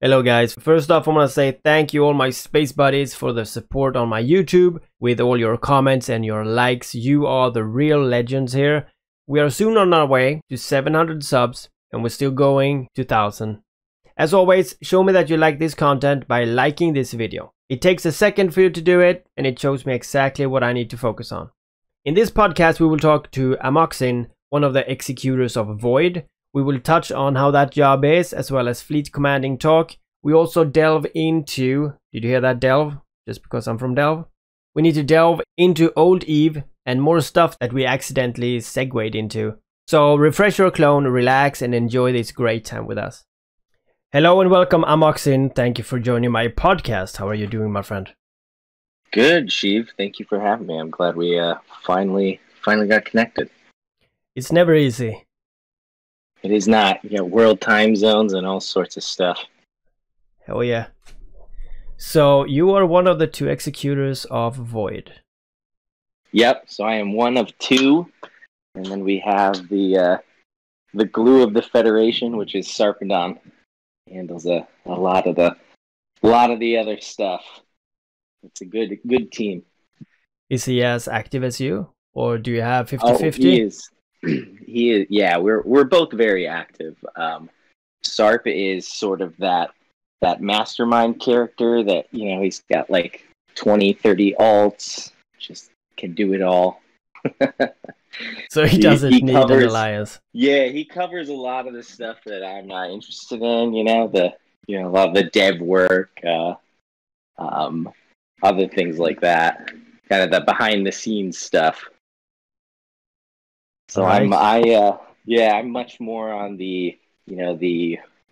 Hello guys, first off I want to say thank you all my space buddies for the support on my YouTube with all your comments and your likes. You are the real legends here. We are soon on our way to 700 subs and we're still going to 1000. As always, show me that you like this content by liking this video. It takes a second for you to do it and it shows me exactly what I need to focus on. In this podcast we will talk to Amoxin, one of the executors of Void. We will touch on how that job is, as well as fleet commanding talk. We also delve into, did you hear that delve? Just because I'm from Delve? We need to delve into Old Eve and more stuff that we accidentally segued into. So refresh your clone, relax and enjoy this great time with us. Hello and welcome Amoxin. Thank you for joining my podcast. How are you doing, my friend? Good, Sheev. Thank you for having me. I'm glad we finally got connected. It's never easy. It is not. You know, world time zones and all sorts of stuff. Hell yeah. So you are one of the two executors of Void. Yep. So I am one of two, and then we have the glue of the Federation, which is Sarpedon. Handles a lot of the other stuff. It's a good team. Is he as active as you, or do you have 50-50? Oh, he is. He is. Yeah, we're both very active. Sarp is sort of that mastermind character that, you know, he's got like 20-30 alts, just can do it all. So he doesn't need an alliance. Yeah, he covers a lot of the stuff that I'm not interested in. A lot of the dev work, other things like that, kind of the behind the scenes stuff. So right. I'm much more on the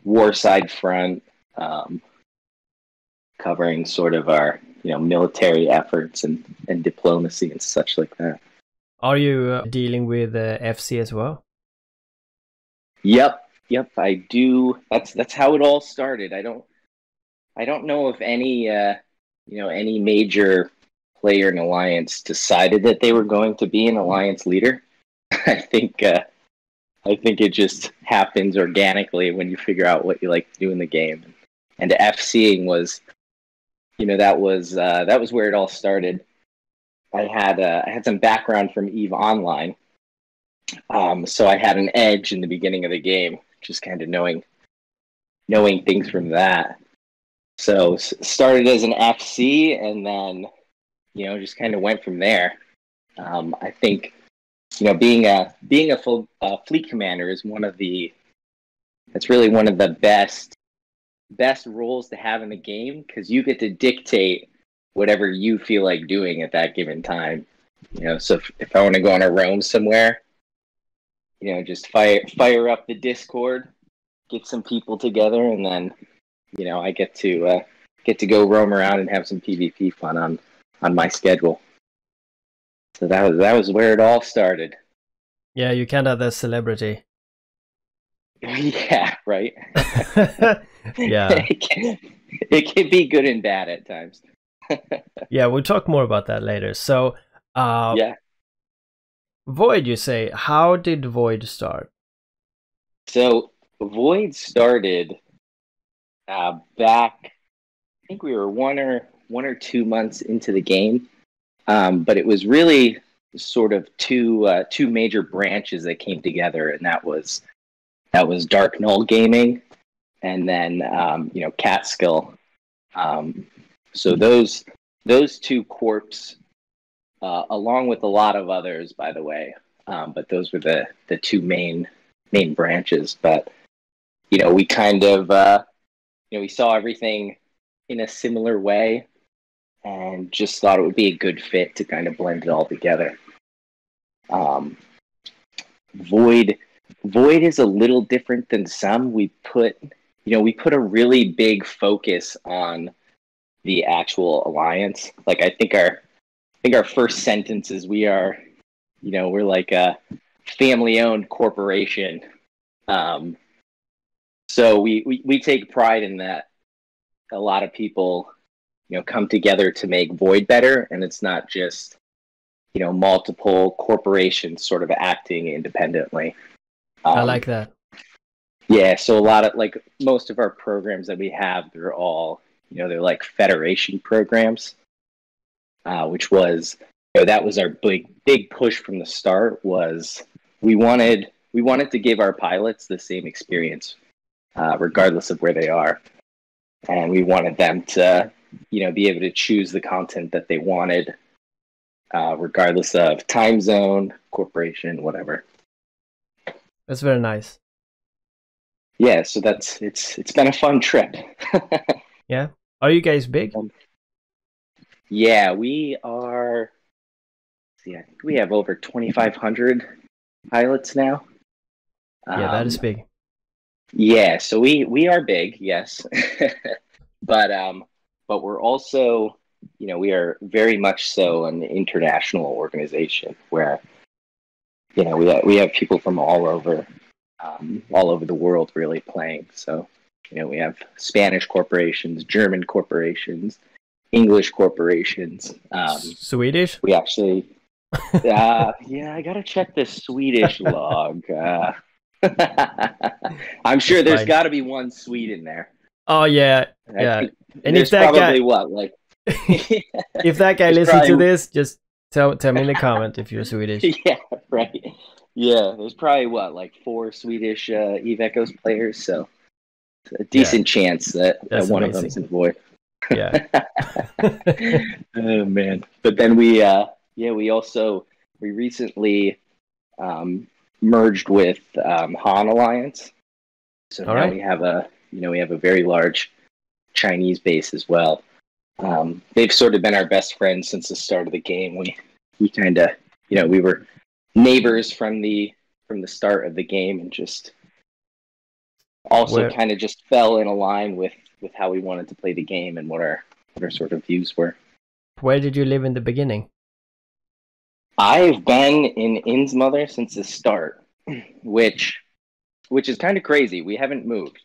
war side front, covering sort of our military efforts and diplomacy and such like that. Are you dealing with FC as well? Yep, I do. That's how it all started. I don't know if any any major player in Alliance decided that they were going to be an Alliance leader. I think it just happens organically when you figure out what you like to do in the game. And FCing was, that was where it all started. I had some background from EVE Online, so I had an edge in the beginning of the game, just kind of knowing things from that. So started as an FC, and then just kind of went from there. I think being a fleet commander is really one of the best roles to have in the game, because you get to dictate whatever you feel like doing at that given time. So if I want to go on a roam somewhere, just fire up the Discord, get some people together, and then I get to go roam around and have some PvP fun on my schedule. So that was where it all started. Yeah, you kind of the celebrity. Yeah, right. Yeah, it can be good and bad at times. Yeah, we'll talk more about that later. So, yeah, Void, you say? How did Void start? So Void started back. I think we were one or 2 months into the game, but it was really sort of two major branches that came together, and that was Dark Null Gaming, and then Catskill. So those two corps, along with a lot of others, by the way, but those were the two main branches. But we kind of we saw everything in a similar way, and just thought it would be a good fit to kind of blend it all together. Void is a little different than some. We put a really big focus on the actual Alliance. Like, I think our first sentence is we're like a family-owned corporation. So we take pride in that. A lot of people come together to make Void better, and it's not just multiple corporations sort of acting independently. I like that. Yeah, so a lot of like most of our programs that we have, they're all, they're like federation programs, which was, that was our big push from the start. Was we wanted to give our pilots the same experience, regardless of where they are, and we wanted them to, be able to choose the content that they wanted, regardless of time zone, corporation, whatever. That's very nice. Yeah, so it's been a fun trip. Yeah. Are you guys big? Yeah, we are. See, I think we have over 2,500 pilots now. Yeah, that is big. Yeah, so we are big, yes, but we're also, we are very much so an international organization where, we have people from all over the world really playing. So, we have Spanish corporations, German corporations, English corporations. Swedish? We actually, yeah, I gotta check the Swedish log. I'm sure there's got to be one Swede in there. Oh yeah, yeah. And if that probably guy, what like, if that guy listens to this, just tell me in the comment if you're Swedish. Yeah, right. Yeah, there's probably what like 4 Swedish Eve Echoes players, so a decent chance that one of them is a boy. Yeah. Oh man! But then we recently merged with Han Alliance, so now we have a very large Chinese base as well. They've sort of been our best friends since the start of the game. We kind of we were neighbors from the start of the game, and just also kind of just fell in a line with how we wanted to play the game and what our sort of views were. Where did you live in the beginning? I've been in Innsmother since the start, which is kind of crazy. We haven't moved.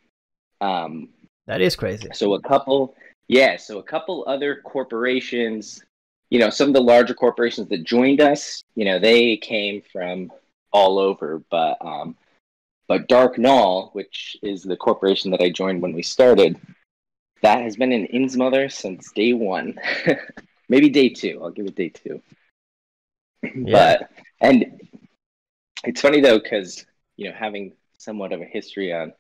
That is crazy. So a couple other corporations, some of the larger corporations that joined us, they came from all over, but Dark Null, which is the corporation that I joined when we started, that has been in Innsmother since day 1. Maybe day 2. I'll give it day 2. Yeah. And it's funny though, because having somewhat of a history on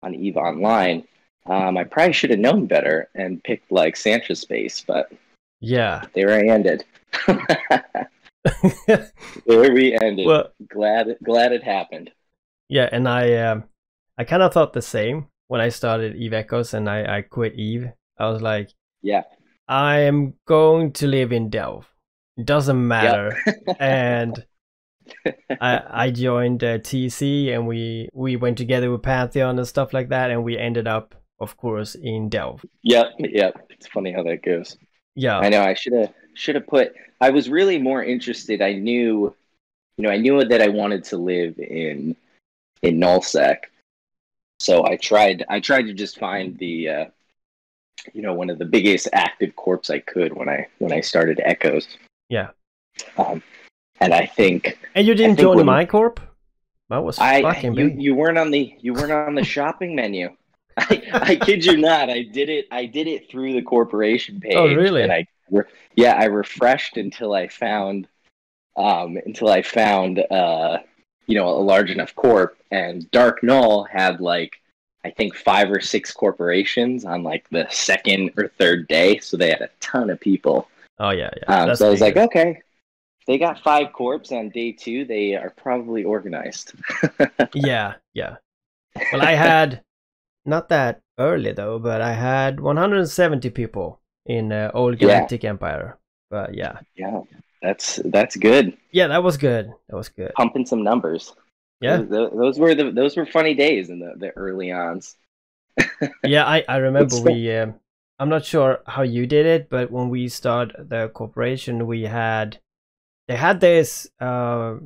EVE Online, I probably should have known better and picked like Santra Space, but yeah, there I ended. There we ended. Well, glad it happened. Yeah, and I kind of thought the same when I started Eve Echoes and I quit Eve. I was like, yeah, I am going to live in Delve. It doesn't matter. Yep. And I joined TC, and we went together with Pantheon and stuff like that, and we ended up, of course, in Delve. Yep. It's funny how that goes. Yeah, I know. I should have put. I was really more interested. I knew that I wanted to live in Nullsec, so I tried to just find the one of the biggest active corps I could when I started Echoes. Yeah. And I think. And you didn't join my corp? That was fucking big. You weren't on the shopping menu. I kid you not. I did it through the corporation page. Oh, really? And I refreshed until I found a large enough corp, and Dark Null had like I think 5 or 6 corporations on like the 2nd or 3rd day, so they had a ton of people. Oh yeah. So I was like, okay, they got 5 corps on day 2. They are probably organized. Yeah. Well, I had not that early though, but I had 170 people in Old Galactic Empire. But yeah, that's good. Yeah, that was good. Pumping some numbers. Yeah, those were funny days in the early ons. Yeah, I remember I'm not sure how you did it, but when we started the corporation, they had this like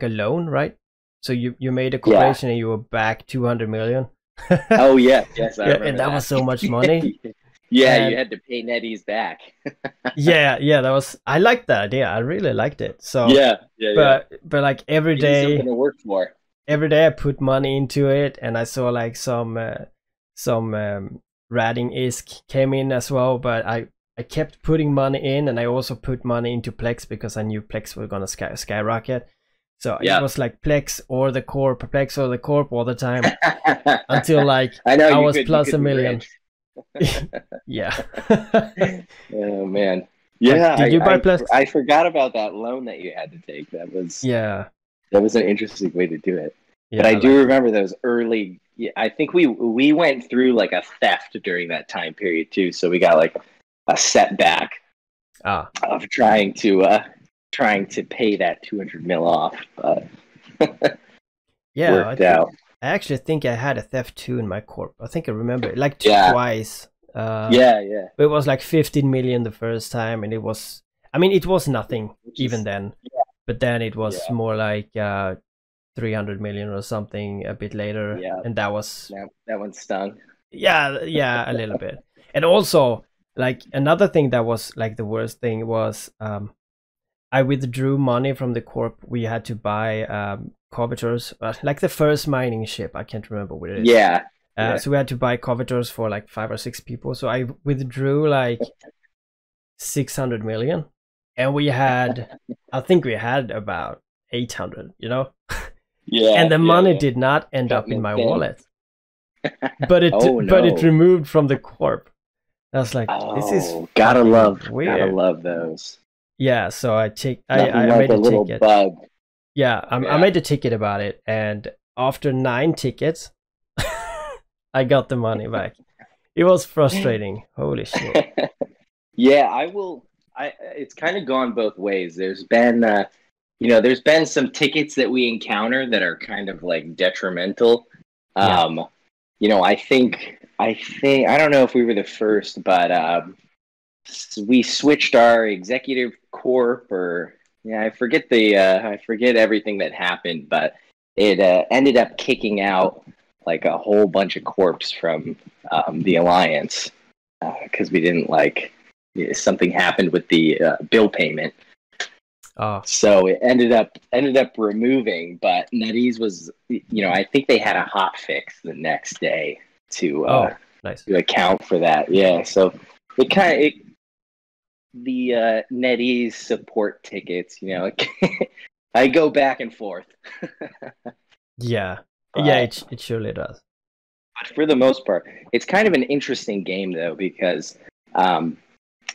a loan, right? So you made a corporation and you were back 200 million. Oh yeah, yes, I remember and that was so much money. Yeah, and you had to pay NetEase back. yeah, I liked that idea. I really liked it. So yeah. But like every day, something to work for. every day I put money into it, and I saw like some ratting ISK came in as well, but I kept putting money in, and I also put money into Plex because I knew Plex was gonna skyrocket. So it was like Plex or the Corp, Plex or the Corp all the time until like I was plus $1 million. Yeah. Oh man. Yeah. Did you buy Plex? I forgot about that loan that you had to take. That was an interesting way to do it. Yeah, but I do remember those early. Yeah, I think we went through like a theft during that time period too. So we got like a setback of trying to pay that 200 mil off. But worked out. I actually think I had a theft too in my corp. I think I remember it like twice. But it was like 15 million the first time, and it was nothing even then. Yeah. But then it was more like 300 million or something a bit later, and that one stung. Yeah, a little bit. And also, like another thing that was like the worst thing was I withdrew money from the corp. We had to buy Covetors, like the first mining ship. I can't remember what it is. So we had to buy Covetors for like 5 or 6 people. So I withdrew like 600 million, and I think we had about 800. You know. And the money did not end up in my wallet, but it removed from the corp. I was like, this is gotta love those. Yeah, so I made a ticket. Bug. Yeah, I made a ticket about it, and after 9 tickets, I got the money back. It was frustrating. Holy shit. Yeah, it's kind of gone both ways. There's been there's been some tickets that we encounter that are kind of like detrimental. I think I don't know if we were the first, but we switched our executive corp, or I forget everything that happened, but it ended up kicking out like a whole bunch of corps from the alliance because we didn't something happened with the bill payment. So it ended up removing, but NetEase was, I think they had a hot fix the next day to account for that. Yeah, so the NetEase support tickets, I go back and forth. It surely does. But for the most part, it's kind of an interesting game though, because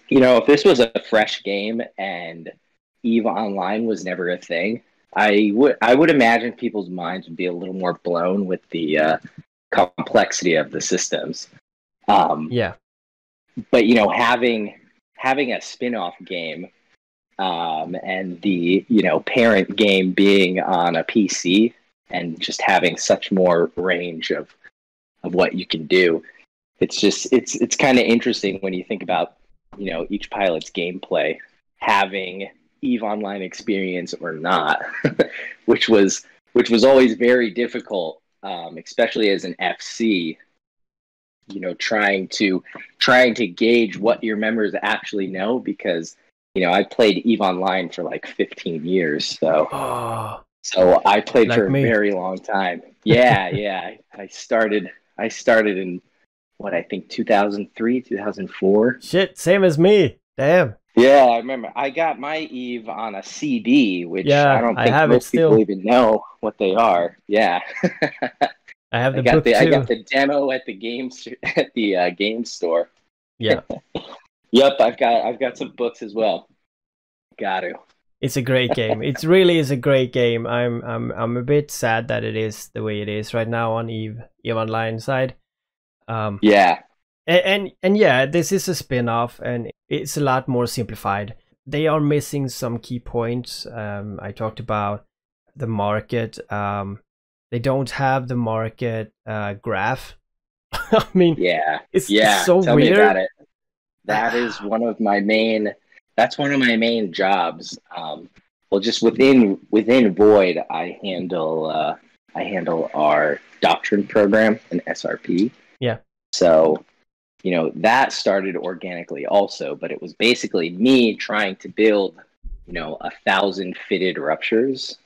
if this was a fresh game and EVE Online was never a thing, I would imagine people's minds would be a little more blown with the complexity of the systems. But having a spin-off game and the parent game being on a PC and just having such more range of what you can do, it's kind of interesting when you think about each pilot's gameplay having EVE Online experience or not, which was always very difficult, especially as an FC. Trying to gauge what your members actually know, because I played EVE Online for like 15 years, so I played for a very long time. I started in what I think 2003, 2004. Shit, same as me. Damn. Yeah, I remember. I got my EVE on a CD, which I don't think most people even know what they are. Yeah. I have the book too. I got the demo at the game store. Yeah. Yep, I've got some books as well. Got to. It's a great game. It really is a great game. I'm a bit sad that it is the way it is right now on EVE Online side. And this is a spin-off, and it's a lot more simplified. They are missing some key points. I talked about the market. They don't have the market graph. I mean, it's so Tell weird. Me about it. That is one of my main. That's one of my main jobs. Well, just within Void, I handle our doctrine program, an SRP. Yeah. So, that started organically also, but it was basically me trying to build, 1,000 fitted ruptures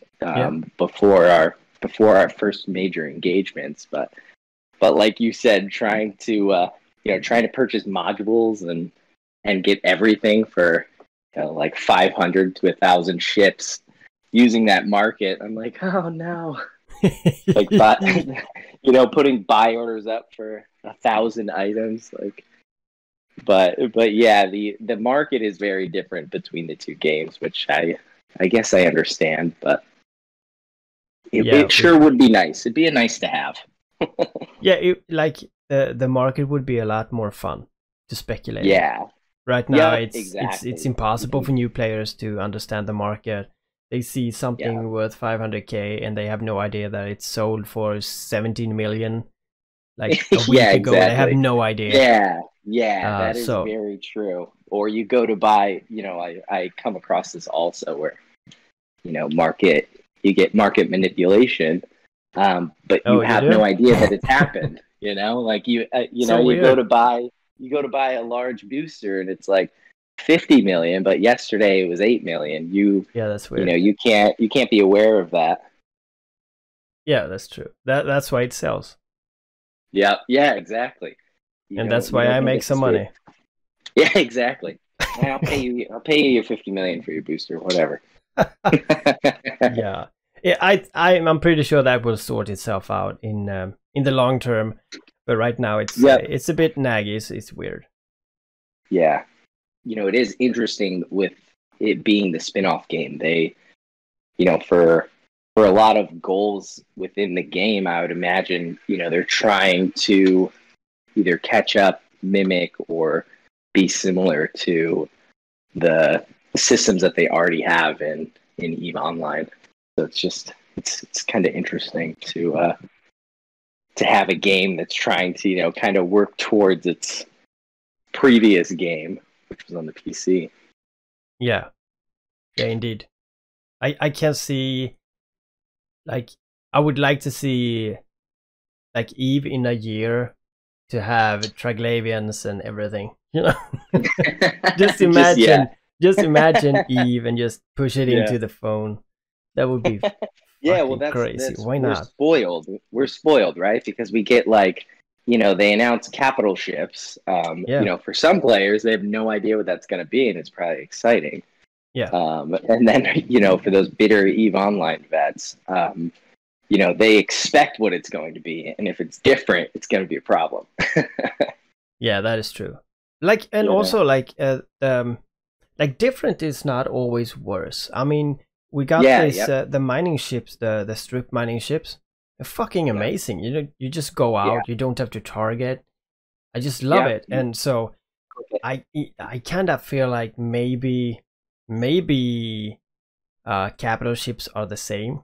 before before our first major engagements. But like you said, trying to trying to purchase modules and get everything for like 500 to 1,000 ships using that market, I'm like, oh no. Like, but putting buy orders up for 1,000 items, like, but yeah, the market is very different between the two games, which I guess I understand, but it sure would be nice. It'd be a nice to have. Yeah, the market would be a lot more fun to speculate. Yeah. Right now, exactly. it's impossible for new players to understand the market. They see something worth 500K and they have no idea that it's sold for 17 million like a week ago. Exactly. They have no idea. Yeah, that is very true. Or you go to buy, I come across this also where, you get market manipulation, but you have no idea that it's happened. Like you go to buy a large booster and it's like 50 million, but yesterday it was 8 million. That's weird. You can't be aware of that. Yeah, that's true. That's why it sells. Yeah, exactly. And that's why I make some money. Yeah, exactly. I'll pay you your 50 million for your booster, whatever. Yeah. I'm pretty sure that will sort itself out in the long term, but right now it's a bit naggy. It's weird. Yeah. It is interesting with it being the spin-off game. They, for a lot of goals within the game, I would imagine, they're trying to either catch up, mimic, or be similar to the systems that they already have in EVE Online. So it's kind of interesting to have a game that's trying to, kind of work towards its previous game, which was on the PC. Yeah, indeed. I can see, like, I would like to see, like, EVE in a year to have Triglavians and everything. Just imagine EVE and just push it into the phone. That would be that's crazy. Why not? We're spoiled, right? Because we get like, they announce capital ships. For some players, they have no idea what that's going to be, and it's probably exciting. Yeah. And then, for those bitter EVE Online vets, they expect what it's going to be, and if it's different, it's going to be a problem. Yeah, that is true. Like, and also like, different is not always worse. I mean, we got the mining ships, the strip mining ships. They're fucking amazing. You just go out. You don't have to target. I just love it. And so I kind of feel like maybe capital ships are the same.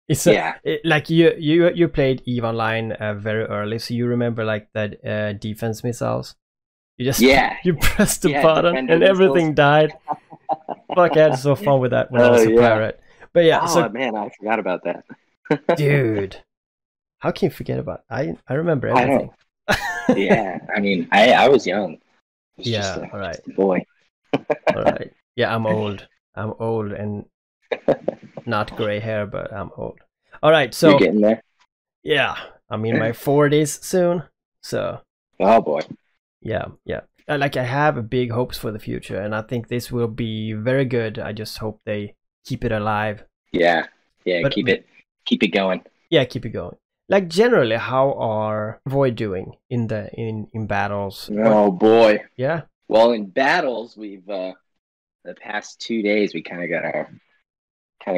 It's like you played EVE Online very early, so you remember like that defense missiles. You just you pressed the button and everything died. Fuck, I had so fun with that when I was a pirate. But man, I forgot about that. Dude, how can you forget about it? I remember everything. I mean, I was young. All right, just a boy. All right. Yeah, I'm old and not gray hair, but I'm old. All right, so you're getting there. Yeah, I'm in my 40s soon. So. Oh boy. Yeah. Like, I have big hopes for the future, and I think this will be very good. I just hope they keep it alive. Yeah, but keep it going. Yeah, keep it going. Like, generally, how are Void doing in battles? Oh boy. Yeah. Well, in battles, we've the past 2 days we kind of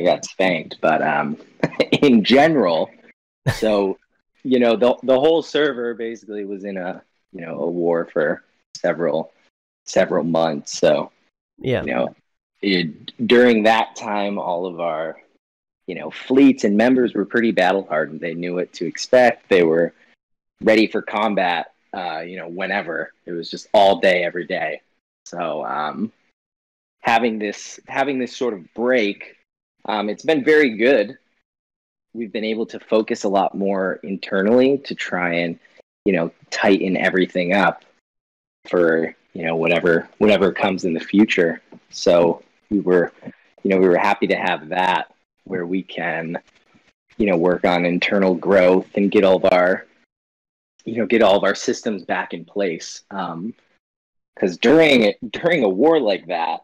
got spanked, but in general, so the whole server basically was in a war for several months. So during that time, all of our fleets and members were pretty battle hardened. They knew what to expect. They were ready for combat. Whenever. It was just all day, every day. So having this sort of break, it's been very good. We've been able to focus a lot more internally to try and tighten everything up for whatever comes in the future. So we were happy to have that, where we can work on internal growth and get all of our, get all of our systems back in place. Because during a war like that,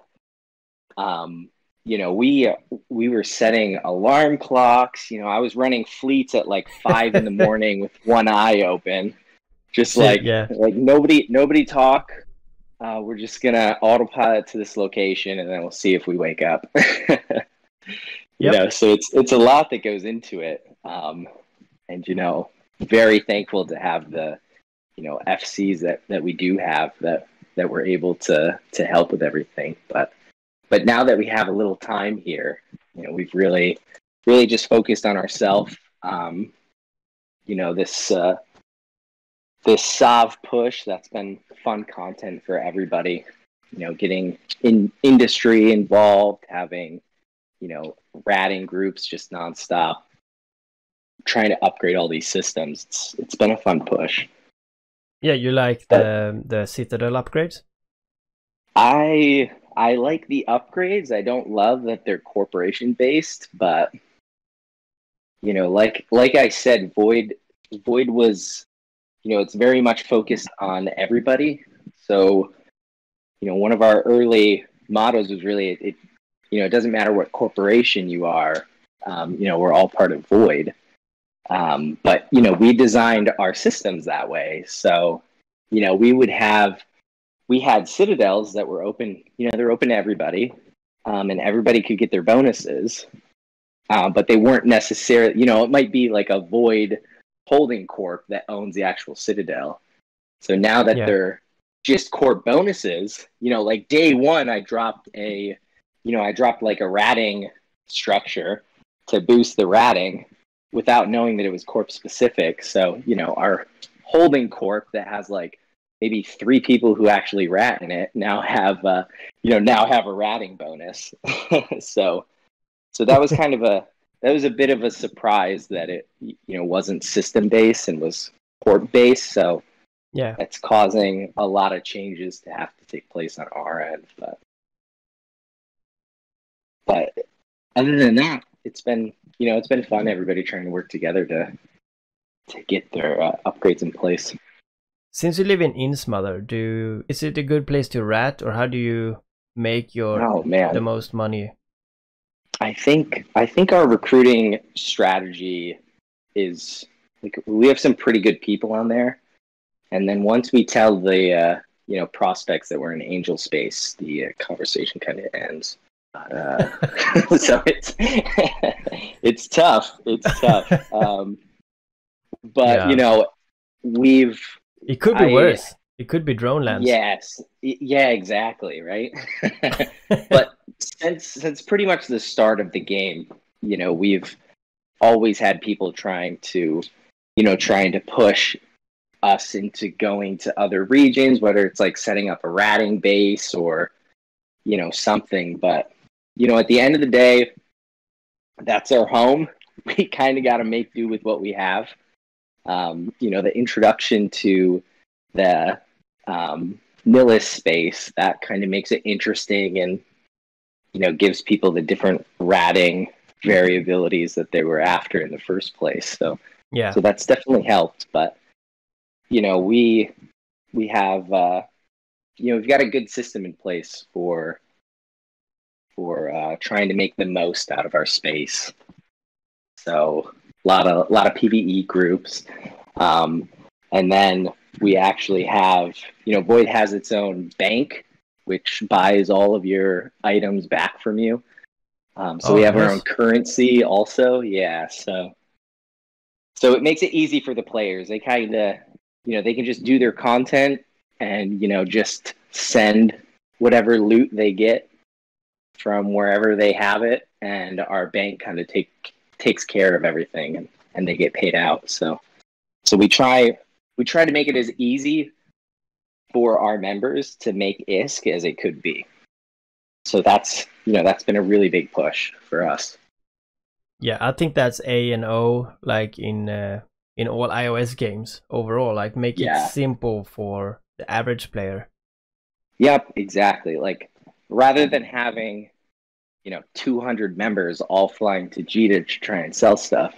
we were setting alarm clocks. I was running fleets at like 5 in the morning with one eye open, just like nobody talk. We're just gonna autopilot to this location, and then we'll see if we wake up. So it's a lot that goes into it, and very thankful to have the FCs that we do have that we're able to help with everything. But now that we have a little time here, we've really just focused on ourselves. This SOV push, that's been fun content for everybody. Getting in industry involved, having ratting groups just nonstop, trying to upgrade all these systems. It's been a fun push. Yeah, you like the Citadel upgrades? I like the upgrades. I don't love that they're corporation based, but like I said, Void was, it's very much focused on everybody. So, one of our early mottos was really it doesn't matter what corporation you are. We're all part of Void. But we designed our systems that way. So, we had citadels that were open, they're open to everybody, and everybody could get their bonuses, but they weren't necessarily, it might be like a Void holding corp that owns the actual citadel. So now that they're just corp bonuses, like day one, I dropped like a ratting structure to boost the ratting without knowing that it was corp specific. So, our holding corp that has like maybe 3 people who actually rat in it now have a ratting bonus. so that was a bit of a surprise that it, wasn't system based and was corp based. So yeah, that's causing a lot of changes to have to take place on our end. But other than that, it's been fun. Everybody trying to work together to get their upgrades in place. Since you live in Insmother, is it a good place to rat, or how do you make the most money? I think our recruiting strategy is like, we have some pretty good people on there, and then once we tell the prospects that we're in angel space, the conversation kind of ends. So it's tough. But it could be worse. It could be drone lands. Yes. Yeah, exactly. Right. But since pretty much the start of the game, we've always had people trying to push us into going to other regions, whether it's like setting up a ratting base or, something. But, at the end of the day, that's our home. We kind of got to make do with what we have. The introduction to the Nihilus space, that kind of makes it interesting and, gives people the different ratting variabilities that they were after in the first place. So that's definitely helped. But, we have, we've got a good system in place for trying to make the most out of our space. So a lot of PvE groups, and then we actually have, Void has its own bank, which buys all of your items back from you. So we have our own currency also. Yeah. So it makes it easy for the players. They kind of, they can just do their content and, just send whatever loot they get from wherever they have it. And our bank kind of takes care of everything and they get paid out. So we try to make it as easy for our members to make ISK as it could be. So that's been a really big push for us. Yeah, I think that's A and O, like in all iOS games overall, like make it simple for the average player. Yep, exactly. Like rather than having 200 members all flying to Jita to try and sell stuff,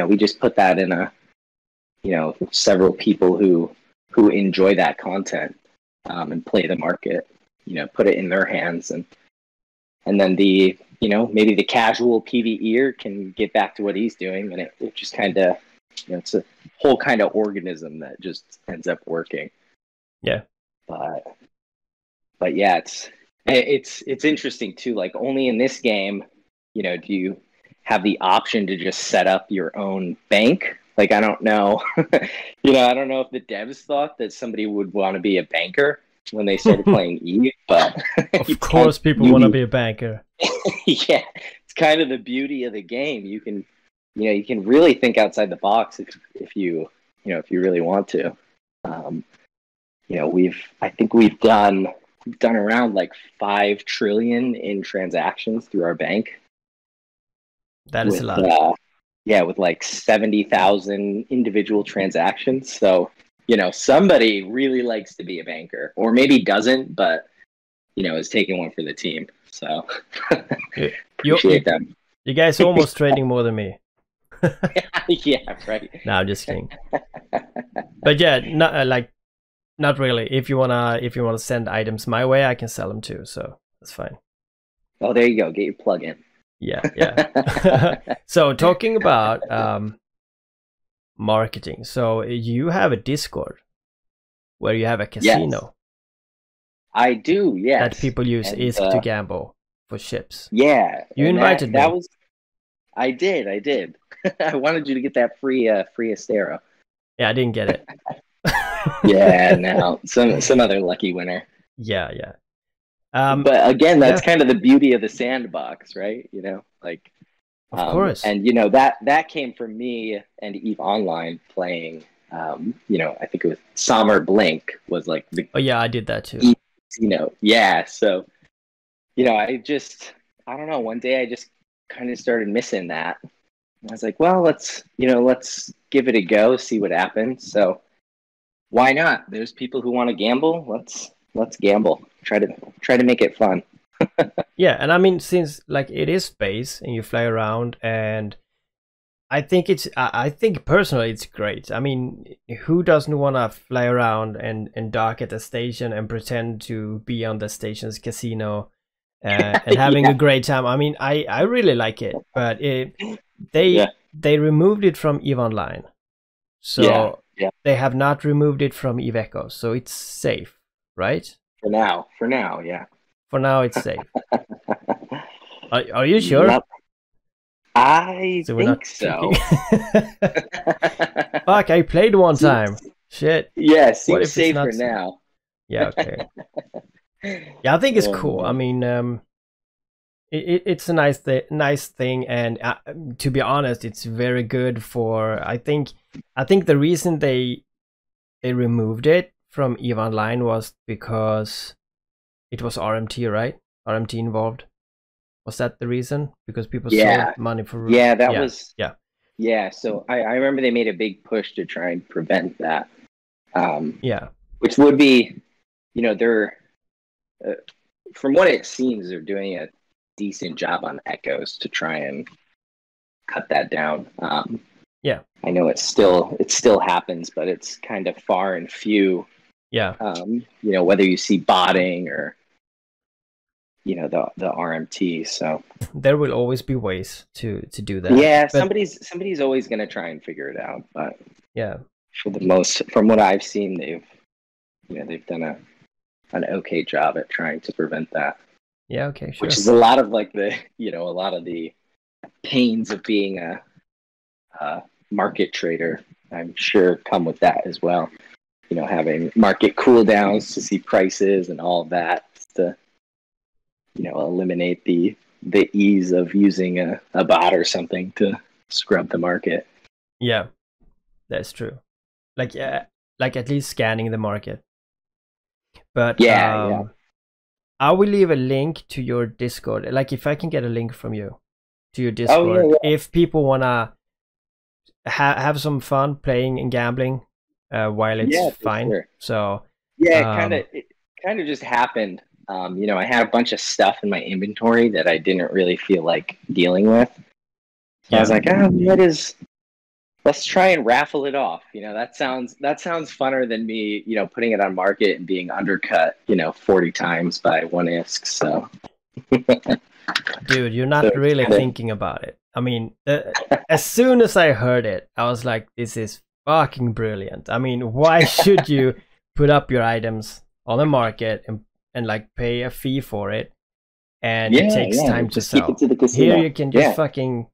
we just put that in several people who enjoy that content, and play the market, put it in their hands, and then maybe the casual PvEer can get back to what he's doing, and it just kind of, it's a whole kind of organism that just ends up working. Yeah. But yeah, it's interesting too. Like, only in this game, do you have the option to just set up your own bank? Like, I don't know, I don't know if the devs thought that somebody would want to be a banker when they started playing Eve, but of course people want to be a banker. Yeah, it's kind of the beauty of the game. You can really think outside the box if you really want to. I think we've done around like 5 trillion in transactions through our bank. That is a lot. With like 70,000 individual transactions. So, somebody really likes to be a banker, or maybe doesn't, but, is taking one for the team. So, appreciate them. You guys are almost trading more than me. Yeah, right. No, I'm just kidding. But yeah, not really. If you wanna send items my way, I can sell them too. So that's fine. Oh, there you go. Get your plug in. Yeah. So talking about marketing, so you have a Discord where you have a casino. Yes. I do, yes. That people use ISK to gamble for ships. Yeah. You invited me. I did. I wanted you to get that free Astero. Yeah, I didn't get it. Yeah, no. Some other lucky winner. Yeah. But again, that's kind of the beauty of the sandbox, right? Of course. And that came from me and Eve Online playing. I think it was Sommer Blink was like the. Oh yeah, I did that too. Yeah. So, I don't know. One day I just kind of started missing that. I was like, well, let's give it a go, see what happens. So, why not? There's people who want to gamble. Let's gamble. Try to make it fun. Yeah, and I mean, since like it is space and you fly around, and I think personally it's great. I mean, who doesn't want to fly around and dock at a station and pretend to be on the station's casino and having a great time? I mean, I really like it, but they removed it from EVE Online, so they have not removed it from EVE Echoes, so it's safe, right? For now, yeah. For now, it's safe. Are you sure? Yep. I think so. Fuck, I played one time. Shit. Yeah, seems safe for now. Yeah, okay. Yeah, I think it's cool. I mean, it's a nice thing, and to be honest, it's very good for. I think the reason they removed it from EVE Online was because it was RMT, right? RMT involved. Was that the reason? Because people sold money for... Yeah, that was... Yeah. Yeah, so I remember they made a big push to try and prevent that. Which would be, they're... from what it seems, they're doing a decent job on Echoes to try and cut that down. I know it still happens, but it's kind of far and few. Yeah. Whether you see botting or the RMT. So there will always be ways to do that. Yeah, but somebody's always going to try and figure it out. But yeah, from what I've seen, they've done an okay job at trying to prevent that. Yeah. Okay. Sure. Which is a lot of like a lot of the pains of being a market trader, I'm sure, come with that as well. Having market cooldowns to see prices and all of that to, eliminate the ease of using a bot or something to scrub the market. Yeah, that's true. Like at least scanning the market. But I will leave a link to your Discord. Like if I can get a link from you to your Discord, if people wanna have some fun playing and gambling while it's fine. Sure. So it kind of just happened. I had a bunch of stuff in my inventory that I didn't really feel like dealing with. So I was like, let's try and raffle it off. That sounds funner than me, putting it on market and being undercut, 40 times by one ISK. So, Dude, you're not really thinking about it. I mean, as soon as I heard it, I was like, this is fucking brilliant. I mean, why should you put up your items on the market and like pay a fee for it? And it takes time to sell. Keep it to the casino. Here you can just fucking,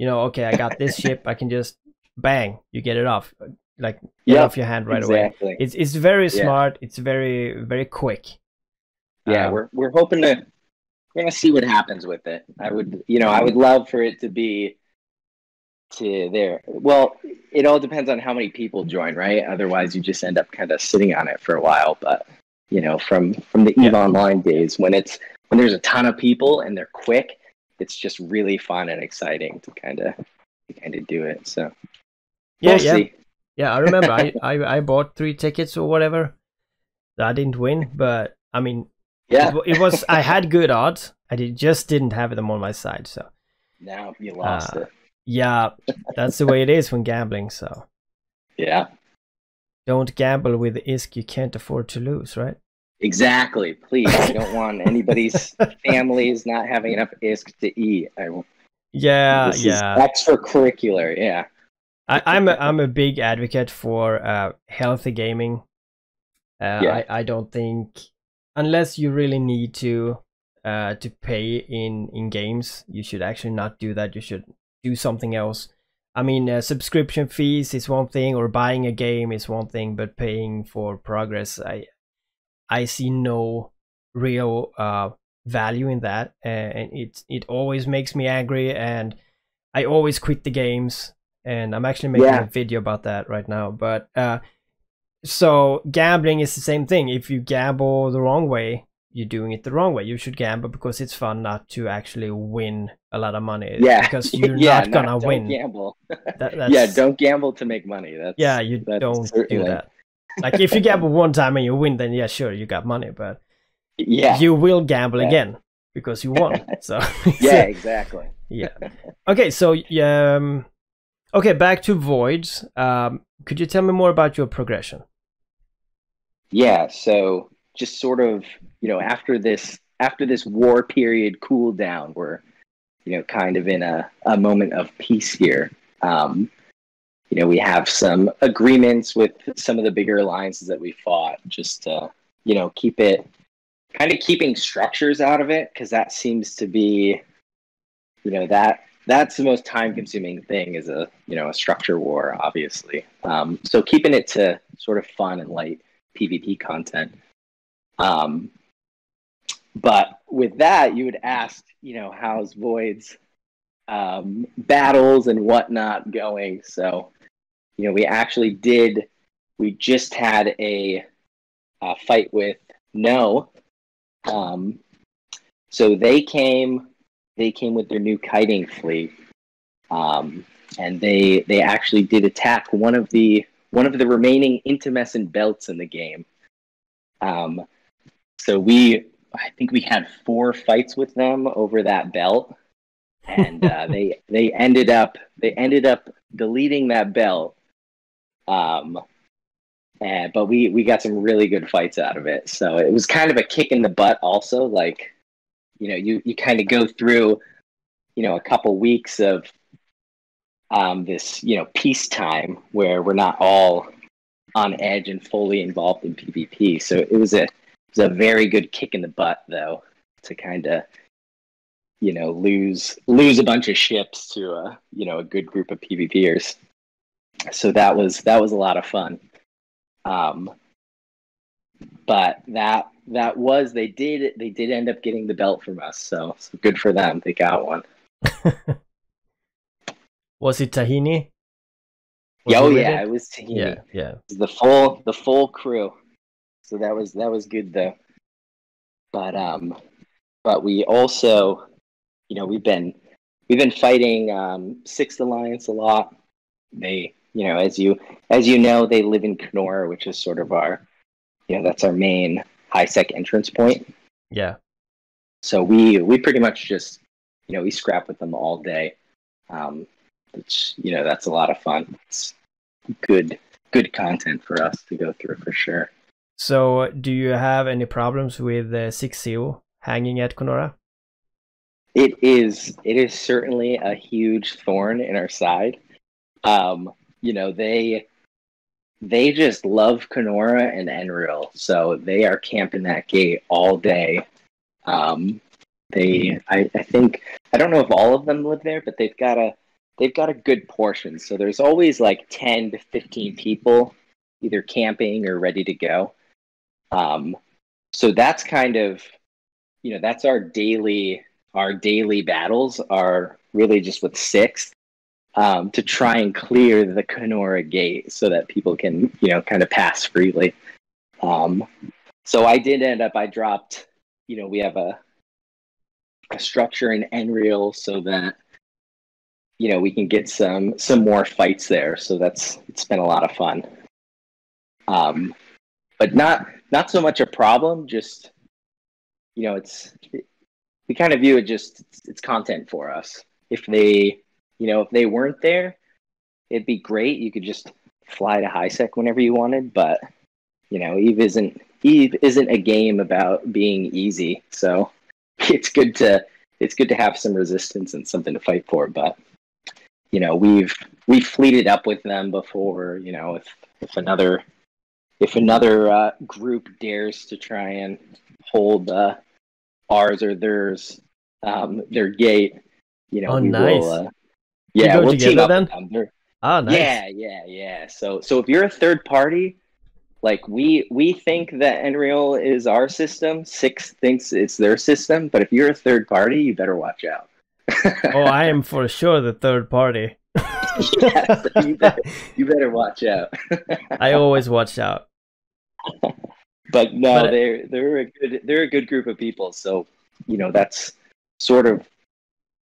okay, I got this ship. I can just bang, you get it off, like off your hand right away. It's very smart. It's very, very quick. Yeah, we're hoping to. We're gonna see what happens with it. I would love for it to be to there. Well, it all depends on how many people join, right? Otherwise, you just end up kind of sitting on it for a while. But from the EVE Online days, when there's a ton of people and they're quick, it's just really fun and exciting to kind of do it. So we'll see. Yeah. I remember I bought 3 tickets or whatever. I didn't win, but I mean. Yeah, it was. I had good odds. I just didn't have them on my side. So now you lost it. Yeah, that's the way it is when gambling. So yeah, don't gamble with ISK you can't afford to lose, right? Exactly. Please, I don't want anybody's families not having enough ISK to eat. This is extracurricular. Yeah, I'm a big advocate for healthy gaming. I don't think. Unless you really need to pay in games, you should actually not do that. You should do something else. I mean, subscription fees is one thing, or buying a game is one thing, but paying for progress, I see no real value in that, and it always makes me angry, and I always quit the games. And I'm actually making a video about that right now, but. So gambling is the same thing. If you gamble the wrong way, you're doing it the wrong way. You should gamble because it's fun, not to actually win a lot of money. Yeah, because you're not gonna win. Don't gamble. Don't gamble to make money. Don't do that. Like if you gamble one time and you win, then yeah, sure, you got money, but you will gamble again because you won. So exactly. Yeah. Okay, so okay, back to Voids. Could you tell me more about your progression? Yeah, so just sort of, after this war period cool down, we're, kind of in a moment of peace here. We have some agreements with some of the bigger alliances that we fought, just to, keep it, kind of keeping structures out of it, because that seems to be, that's the most time-consuming thing, is a structure war, obviously. So keeping it to sort of fun and light PvP content. But with that, you would ask, how's Void's battles and whatnot going? So, we just had a fight with No. So they came with their new kiting fleet, and they actually did attack one of the remaining intumescent belts in the game. So I think we had 4 fights with them over that belt, and they ended up deleting that belt. But we got some really good fights out of it. So it was kind of a kick in the butt also, like, you kind of go through, a couple weeks of this, peacetime where we're not all on edge and fully involved in PvP. So it was a very good kick in the butt, though, to kind of, lose a bunch of ships to a good group of PvPers. So that was a lot of fun. But they did end up getting the belt from us, so good for them. They got one. Was it Tahini? It was Tahini. Yeah. It was the full crew. So that was good though. But we also, we've been fighting 6th Alliance a lot. They, as you know, they live in Knorr, which is sort of our, that's our main high sec entrance point. Yeah. So we pretty much just, we scrap with them all day. Which, you know, that's a lot of fun. It's good content for us to go through for sure. So, do you have any problems with 6-0 hanging at Kenora? It is certainly a huge thorn in our side. You know, they just love Kenora and Enreal, so they are camping that gate all day. I think, I don't know if all of them live there, but they've got a good portion. So there's always like 10 to 15 people either camping or ready to go. So that's kind of, you know, that's our daily battles are really just with 6, to try and clear the Kenora gate so that people can, you know, kind of pass freely. So I did end up, I dropped, you know, we have a structure in Enreal so that, you know, we can get some more fights there. So it's been a lot of fun. But not so much a problem, just, you know, we kind of view it just, it's content for us. If they weren't there, it'd be great. You could just fly to HiSec whenever you wanted, but, you know, Eve isn't a game about being easy. So it's good to have some resistance and something to fight for. But, you know, we've fleeted up with them before. You know, if another group dares to try and hold ours or theirs, their gate, you know, nice. Will. Yeah, we'll team up then? With them. Oh, nice. Yeah. So if you're a third party, like we think that Enreal is our system, 6 thinks it's their system, but if you're a third party, you better watch out. Oh, I am for sure the third party. Yeah, so you better watch out. I always watch out. But no, they're a good group of people. So, you know, that's sort of,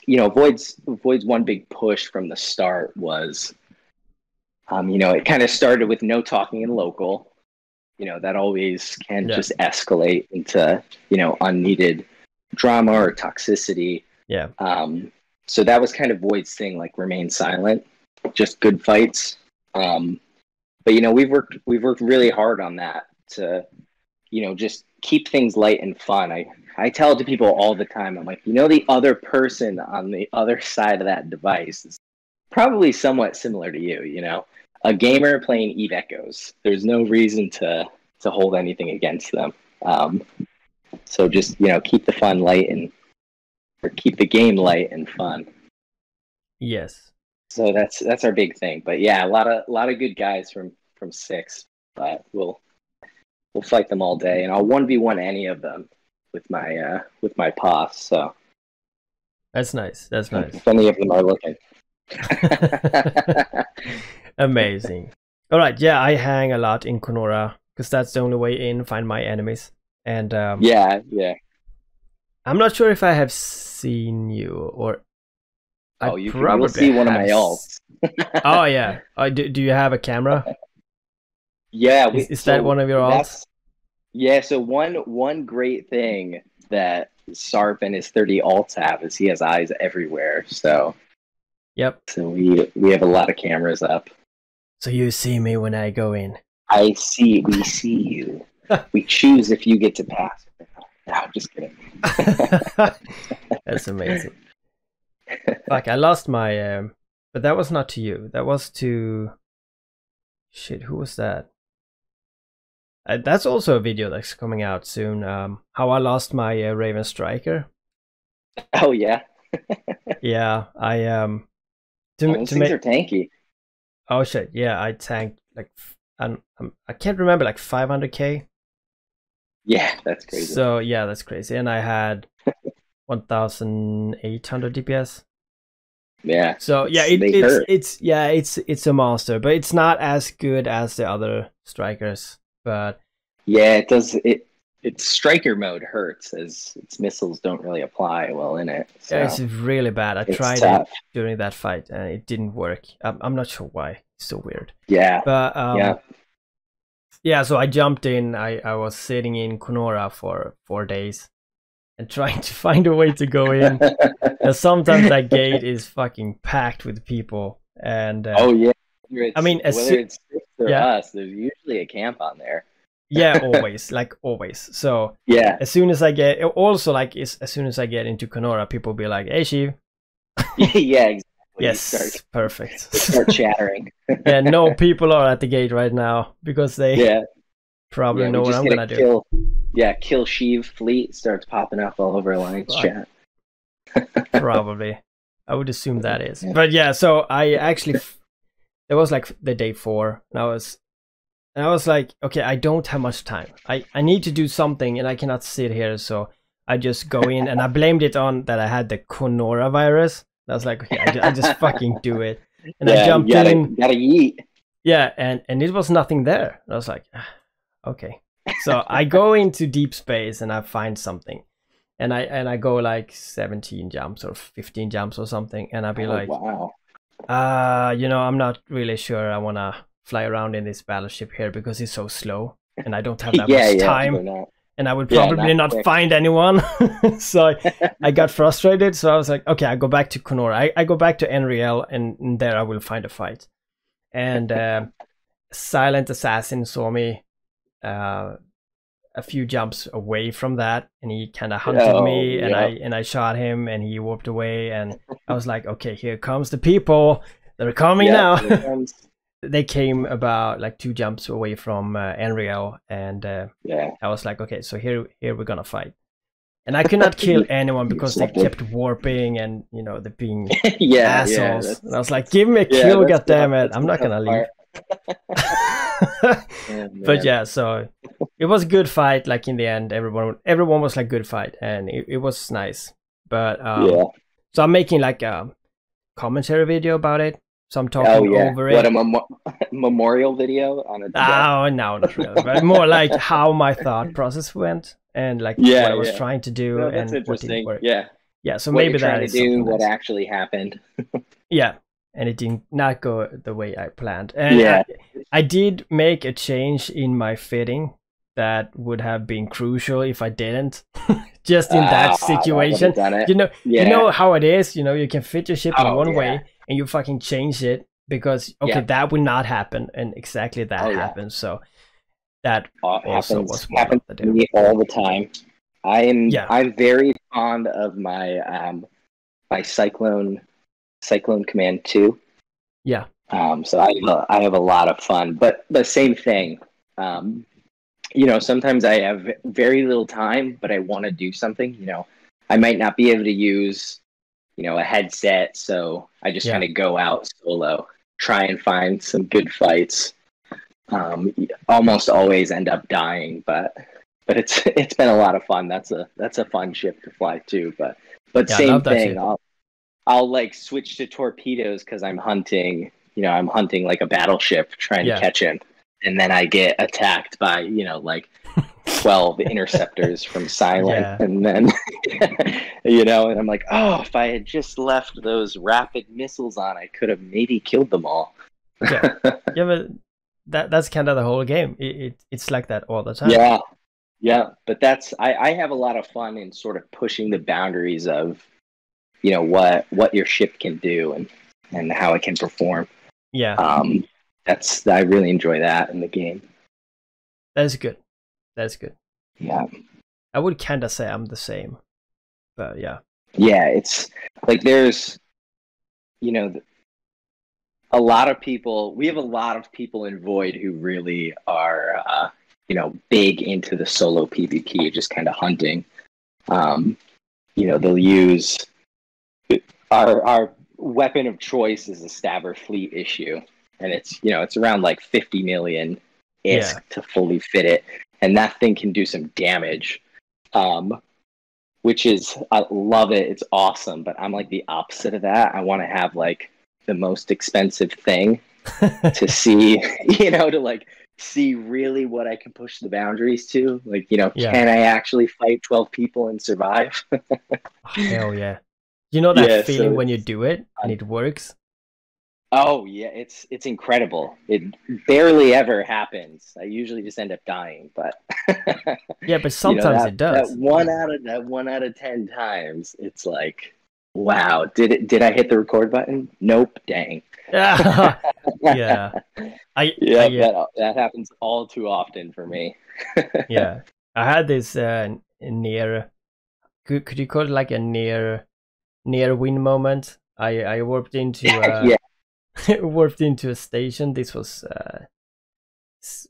you know, Void's one big push from the start was, you know, it kind of started with no talking in local. You know, that always can just escalate into, you know, unneeded drama or toxicity. Yeah. So that was kind of Void's thing, like remain silent, just good fights. But, you know, we've worked really hard on that to, you know, just keep things light and fun. I tell it to people all the time. I'm like, you know, the other person on the other side of that device is probably somewhat similar to you, you know, a gamer playing Eve Echoes. There's no reason to hold anything against them. So just, you know, keep the fun light or keep the game light and fun. Yes. So that's our big thing. But yeah, a lot of good guys from 6, but we'll fight them all day, and I'll 1v1 any of them with my POS. So that's nice. That's nice. If any of them are looking. Amazing. All right, yeah, I hang a lot in Kenora because that's the only way in. Find my enemies, and yeah. I'm not sure if I have seen you or. You will see one of my alts. Oh yeah. Do you have a camera? Yeah. Is that one of your alts? Yeah. So one great thing that Sarp and his 30 alts have is he has eyes everywhere. So. Yep. So we have a lot of cameras up. So you see me when I go in. We see you. We choose if you get to pass. No, I'm just kidding. That's amazing. Fuck, I lost my but that was not to you. That was to shit, who was that? That's also a video that's coming out soon. How I lost my Raven Striker. Oh yeah. Yeah, I those things are tanky. Oh shit, yeah, I tanked like I can't remember, like 500k. Yeah, that's crazy. So yeah, that's crazy. And I had 1,800 DPS. Yeah. So yeah, it's a monster, but it's not as good as the other strikers. But yeah, it does. Its striker mode hurts as its missiles don't really apply well in it. So yeah, it's really bad. I tried it during that fight and it didn't work. I'm not sure why. It's so weird. Yeah. But yeah. So I jumped in. I was sitting in Kenora for 4 days, and trying to find a way to go in. And sometimes that gate is fucking packed with people. And oh yeah, I mean, whether it's or yeah. us, there's usually a camp on there. Yeah, always, like always. So yeah, as soon as I get, also like as soon as I get into Kenora, people be like, "Hey, Sheev." yeah, exactly. Yes, perfect. They start chattering. Yeah, no people are at the gate right now because they probably know what I'm gonna do. Yeah, kill Sheev fleet starts popping up all over Alliance chat. Probably, I would assume that is. Yeah. But yeah, so I actually, it was like the day 4, and I was like, okay, I don't have much time. I need to do something, and I cannot sit here, so I just go in, and I blamed it on that I had the Kenora virus. I was like, okay, I just fucking do it. And I jumped in. Gotta eat. Yeah, and it was nothing there. I was like, okay. So I go into deep space, and I find something. And I go like 17 jumps or 15 jumps or something, and I'll be like, wow. You know, I'm not really sure I want to fly around in this battleship here because it's so slow, and I don't have that much time. And I would probably not find anyone. So I got frustrated. So I was like, okay, I go back to Kenora. I go back to Enriel, and there I will find a fight. And Silent Assassin saw me a few jumps away from that, and he kind of hunted me, and I shot him, and he warped away. And I was like, okay, here comes the people. They're coming now. They came about like 2 jumps away from Enriel, and I was like, okay, so here we're gonna fight. And I could not kill anyone because they kept warping, and you know, they're being assholes. And I was like, give me a kill, goddammit. I'm not gonna leave. But yeah, so it was a good fight. Like in the end, everyone was like good fight, and it was nice. But so I'm making like a commentary video about it. So I'm talking over it. What, a memorial video on a no, not really. But more like how my thought process went, and like what I was trying to do, and what didn't work. Yeah. So what maybe that is something what actually happened. Yeah, and it did not go the way I planned. And I did make a change in my fitting that would have been crucial if I didn't. Just in that situation, you know how it is. You know, you can fit your ship in one way, and you fucking change it because that would not happen, and exactly that happened. So that also was happens to me all the time. I'm very fond of my my Cyclone Command 2. Yeah. So I have a lot of fun, but the same thing. You know, sometimes I have very little time, but I want to do something. You know, I might not be able to use, you know, a headset, so I just kind of go out solo, try and find some good fights. Almost always end up dying, but it's been a lot of fun. That's a fun ship to fly too. But same thing. I'll like switch to torpedoes because I'm hunting. You know, I'm hunting like a battleship, trying to catch him. And then I get attacked by, you know, like 12 interceptors from Silent. And then, you know, and I'm like, oh, if I had just left those rapid missiles on, I could have maybe killed them all. But that's kind of the whole game. It's like that all the time. Yeah. But that's, I have a lot of fun in sort of pushing the boundaries of, you know, what your ship can do and how it can perform. I really enjoy that in the game. That's good. Yeah. I would kind of say I'm the same, but yeah. Yeah, it's like there's, you know, a lot of people. We have a lot of people in Void who really are, you know, big into the solo PvP, just kind of hunting. You know, they'll use our weapon of choice is a Stabber Fleet issue. And it's, you know, it's around like 50 million ISK to fully fit it. And that thing can do some damage, which is, I love it. It's awesome. But I'm like the opposite of that. I want to have like the most expensive thing to see, you know, to like see really what I can push the boundaries to. Like, you know, can I actually fight 12 people and survive? Hell yeah. You know that feeling when you do it and it works? Oh yeah, it's incredible. It barely ever happens. I usually just end up dying, but Yeah, but you know sometimes it that does. one out of 10 times, it's like, wow, did I hit the record button? Nope, dang. Yeah, yeah. Yeah, Yeah, that happens all too often for me. yeah. I had this near. Could you call it like a near win moment? I warped into Yeah, warped into a station. This was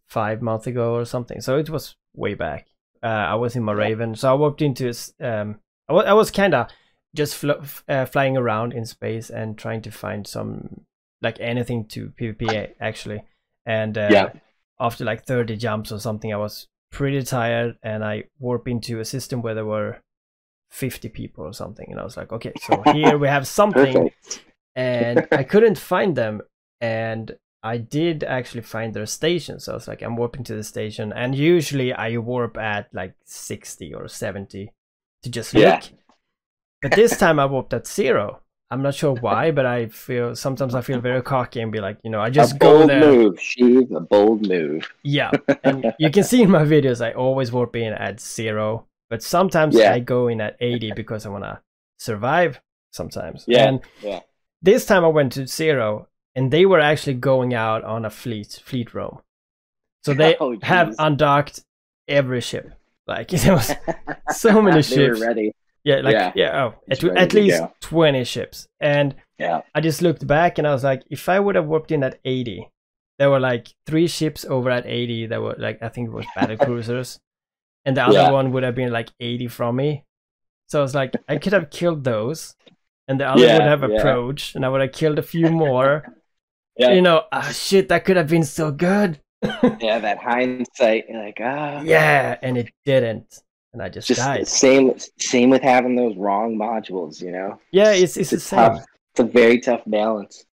5 months ago or something, so it was way back. I was in my yeah, Raven, so I warped into I was kind of just flying around in space and trying to find some like anything to PvP actually. And yeah. after like 30 jumps or something, I was pretty tired, and I warped into a system where there were 50 people or something, and I was like, okay, so here we have something, Perfect. and I couldn't find them, and I did actually find their station. So I was like, I'm warping to the station, and usually I warp at like 60 or 70 to just Yeah. look. But this time I warped at 0. I'm not sure why, but I feel sometimes I feel very cocky and be like, I just go there. Move, Sheev, a bold move. Yeah, and you can see in my videos I always warp in at 0, but sometimes Yeah. I go in at 80 because I want to survive sometimes. Yeah, And yeah. this time I went to 0, and they were actually going out on a fleet roam. So they Oh, have undocked every ship. Like there was so many They ships. were ready. Yeah, like Just ready at to least go. 20 ships. And Yeah. I just looked back and I was like, if I would have warped in at 80, there were like 3 ships over at 80 that were like, I think it was battle cruisers, and the other Yeah. one would have been like 80 from me. So I was like, I could have killed those, and the other Yeah, would have yeah. approached, and I would have killed a few more. Yeah. Shit, that could have been so good. Yeah, that hindsight, you're like, Yeah, and it didn't, and I just died. Same with having those wrong modules, Yeah, it's the same. tough, it's a very tough balance.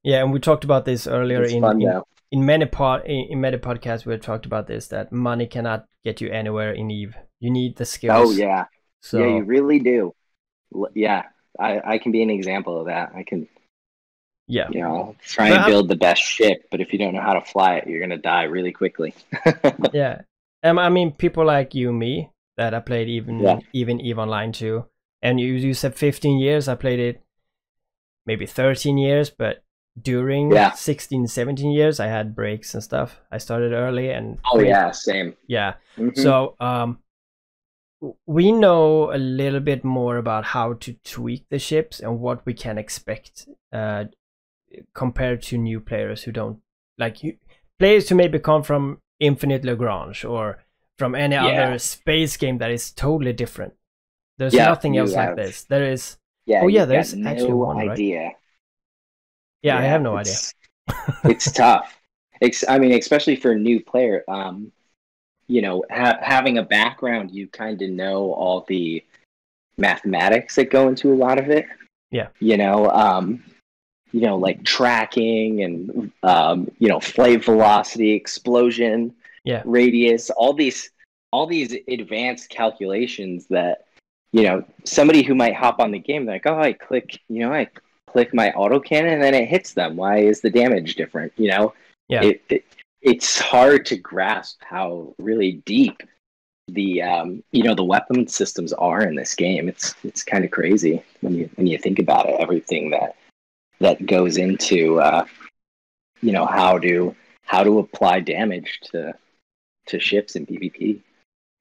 Yeah, and we talked about this earlier It's fun though. in many podcasts. We talked about this, that money cannot get you anywhere in Eve. You need the skills. Oh yeah. So Yeah, you really do. Yeah, I can be an example of that. I can, yeah, try and build the best ship, but if you don't know how to fly it, you're gonna die really quickly. yeah. I mean, people like you and me that I played even EVE Online too. And you said 15 years. I played it maybe 13 years, but during 16, 17 years, I had breaks and stuff. I started early and same. Yeah. Mm-hmm. So we know a little bit more about how to tweak the ships and what we can expect compared to new players who don't players who maybe come from Infinite Lagrange or from any other space game that is totally different. There's nothing else like this. There is. There's actually one idea. Right? Yeah, I have no idea. It's tough. I mean, especially for a new player. Having a background, you kind of know all the mathematics that go into a lot of it. Yeah. Like tracking and flight velocity, explosion, radius, all these advanced calculations that somebody who might hop on the game, like, oh, I click my autocannon and then it hits them. Why is the damage different? It's hard to grasp how really deep the the weapon systems are in this game. It's kind of crazy when you think about it. Everything that goes into how to apply damage to ships in PvP.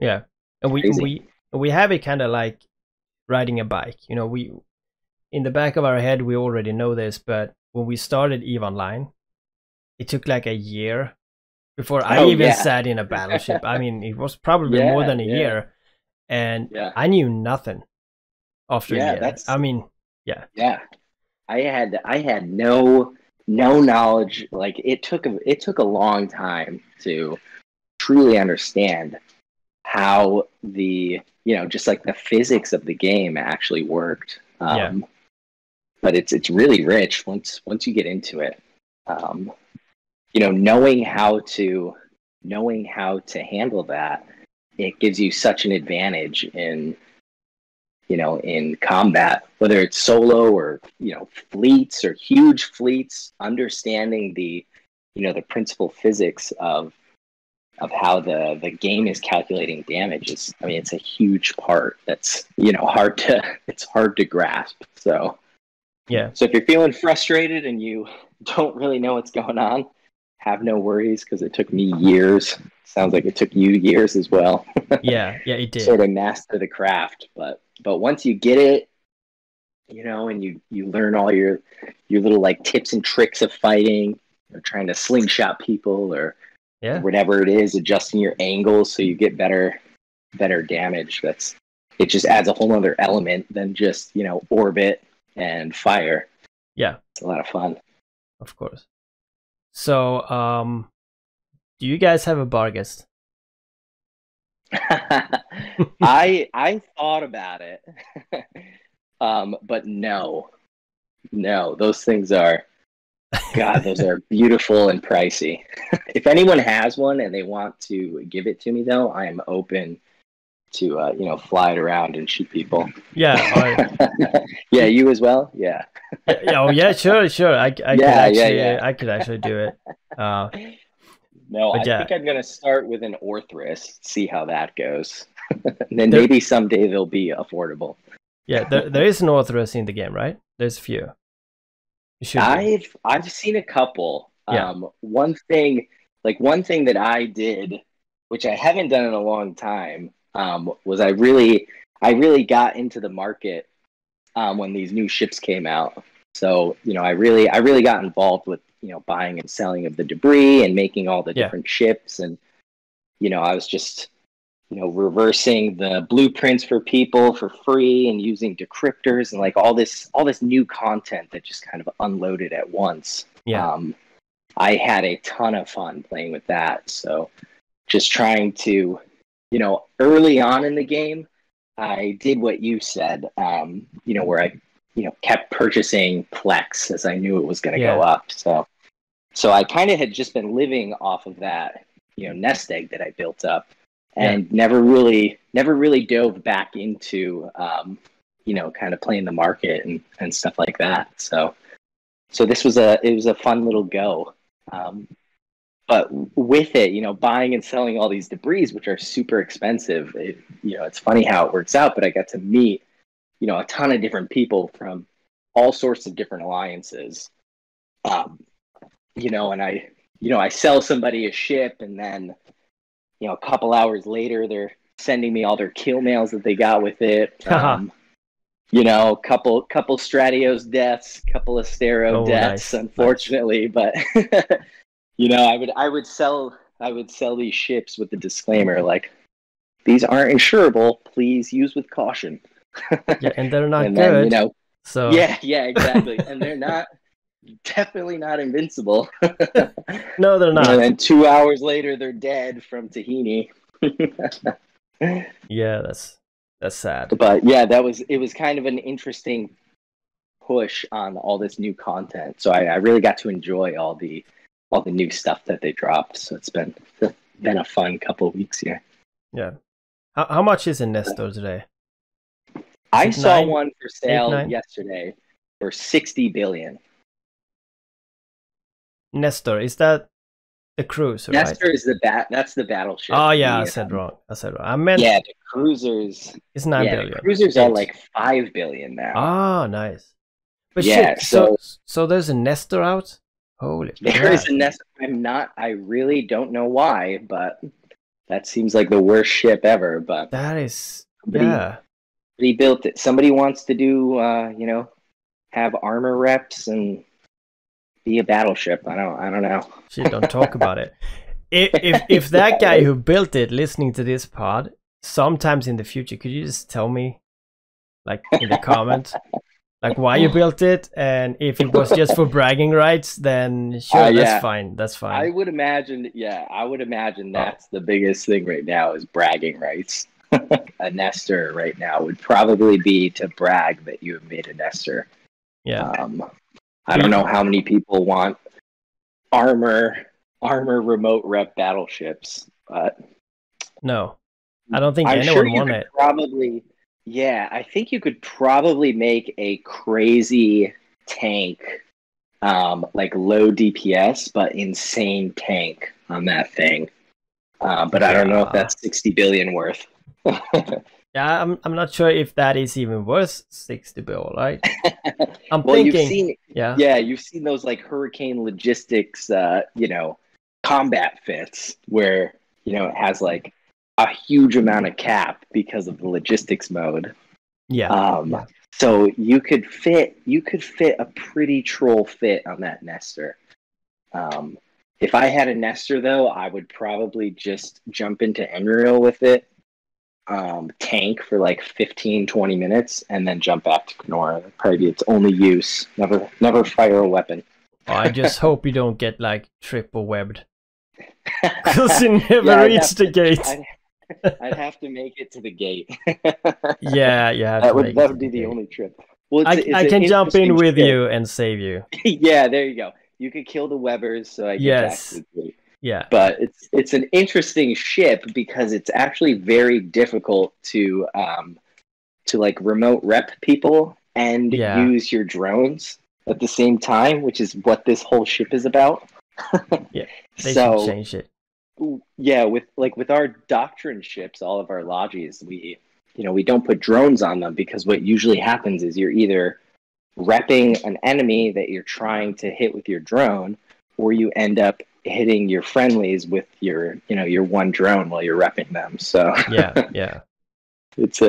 Yeah, and we have it kind of like riding a bike. We in the back of our head we already know this, but when we started EVE Online, it took like a year before I even sat in a battleship. I mean, it was probably more than a year, and I knew nothing after a year. Yeah. I had no knowledge. Like it took a long time to truly understand how the just like the physics of the game actually worked. But it's really rich once you get into it. Knowing how to handle that, it gives you such an advantage in in combat, whether it's solo or, fleets or huge fleets, understanding the principal physics of how the game is calculating damage is, I mean, it's a huge part that's, it's hard to grasp. So if you're feeling frustrated and you don't really know what's going on, have no worries, because it took me years. Sounds like it took you years as well. Yeah, it did. Sort of master the craft, but once you get it, and you learn all your little like tips and tricks of fighting, trying to slingshot people or whatever it is, adjusting your angles so you get better damage. It just adds a whole other element than just orbit and fire. Yeah, it's a lot of fun. Of course. So, do you guys have a Barghest? I thought about it, but no, those things are, God, those are beautiful and pricey. If anyone has one and they want to give it to me, though, I am open to fly it around and shoot people. Yeah. Yeah, you as well. Yeah. Oh yeah, sure. I could actually do it. No, I think I'm gonna start with an Orthrus, see how that goes, and then maybe someday they'll be affordable. Yeah, there is an Orthrus in the game, right? There's a few. I've seen a couple. Yeah. One thing that I did, which I haven't done in a long time, was I really got into the market when these new ships came out. So I really got involved with buying and selling of the debris and making all the different ships, and I was just reversing the blueprints for people for free and using decryptors and like all this new content that just kind of unloaded at once. I had a ton of fun playing with that. So just trying to early on in the game, I did what you said, where I kept purchasing Plex as I knew it was going to go up. So I kind of had just been living off of that, nest egg that I built up, and never really dove back into, kind of playing the market and stuff like that. So this was a fun little go. But with it, buying and selling all these debris, which are super expensive, it's funny how it works out. But I got to meet, a ton of different people from all sorts of different alliances. And I sell somebody a ship, and then, a couple hours later, they're sending me all their kill mails that they got with it. Couple Stratios deaths, couple of Astero deaths, unfortunately, but I would sell these ships with the disclaimer like, these aren't insurable, please use with caution. And they're not good. Then, so yeah, exactly. And they're definitely not invincible. No, they're not. And then 2 hours later, they're dead from Tahini. Yeah, that's sad. But yeah, it was kind of an interesting push on all this new content. So I really got to enjoy all the new stuff that they dropped. So it's been a fun couple of weeks here. Yeah. How much is a Nestor today? I saw one for sale yesterday for 60 billion. Nestor, is that the cruiser? Nestor is that's the battleship. Oh yeah, I said wrong. I meant the cruisers. It's 9 billion. The cruisers are like 5 billion now. Oh, nice. But yeah, shit, so there's a Nestor out? Holy There is a Nestor. I really don't know why, but that seems like the worst ship ever. But that is somebody built it. Somebody wants to do have armor reps and be a battleship. I don't know. Shit, don't talk about it. If that guy who built it listening to this pod, sometimes in the future, could you just tell me, like in the comments, like why you built it, and if it was just for bragging rights, then sure, that's fine. That's fine. I would imagine that's the biggest thing right now is bragging rights. A Nestor right now would probably be to brag that you have made a Nestor. Yeah. I don't know how many people want armor remote rep battleships, but no, I don't think anyone want it. Yeah, I think you could probably make a crazy tank, like low DPS, but insane tank on that thing. But I don't know if Yeah. that's 60 billion worth. Yeah, I'm not sure if that is even worth 60 bill, right? I'm Well, thinking, yeah. you've seen those like Hurricane Logistics, combat fits where, it has like a huge amount of cap because of the logistics mode. Yeah. Um, Yeah. so you could fit a pretty troll fit on that Nestor. If I had a Nestor though, I would probably just jump into Enreal with it, tank for like 15-20 minutes, and then jump back to Kenora. That'd probably be its only use. Never fire a weapon. I just hope you don't get like triple webbed. Because you never Yeah, reach the gate. I'd have to make it to the gate. Yeah, you have that to would make that it to would the be the gate. only trip. Well, I it's can an jump in interesting with ship. you and save you. Yeah, there you go. You could kill the Webbers, so I get back to Yes. the gate. Yeah. But it's an interesting ship because it's actually very difficult to like remote rep people and Yeah. use your drones at the same time, which is what this whole ship is about. Yeah. They should So change it. yeah, with our doctrine ships, all of our lodges, we don't put drones on them because what usually happens is you're either repping an enemy that you're trying to hit with your drone, or you end up hitting your friendlies with your one drone while you're repping them. So Yeah. it's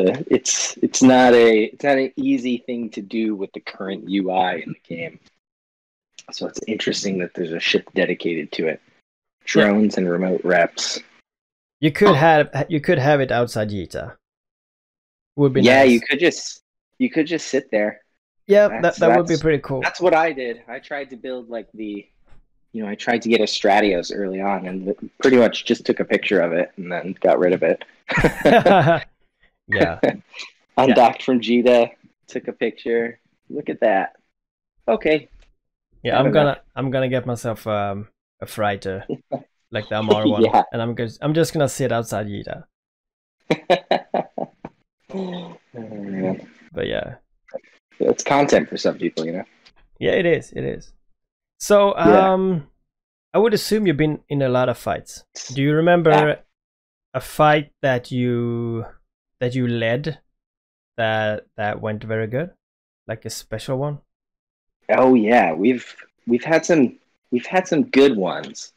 not an easy thing to do with the current UI in the game. So it's interesting that there's a ship dedicated to it. Drones and remote reps. You could have it outside Yita. Would be Yeah, nice. you could just sit there. Yeah, that would be pretty cool. That's what I did. I tried to build like I tried to get a Stratios early on, and pretty much just took a picture of it and then got rid of it. Yeah. Undocked from Jita, took a picture. Look at that. Okay. Yeah, I'm gonna get myself a freighter, like the Amar one, Yeah. and I'm just gonna sit outside Yita. But yeah. It's content for some people, Yeah, it is. It is. So, Yeah. I would assume you've been in a lot of fights. Do you remember a fight that you led that went very good, like a special one? Oh yeah, we've had some good ones.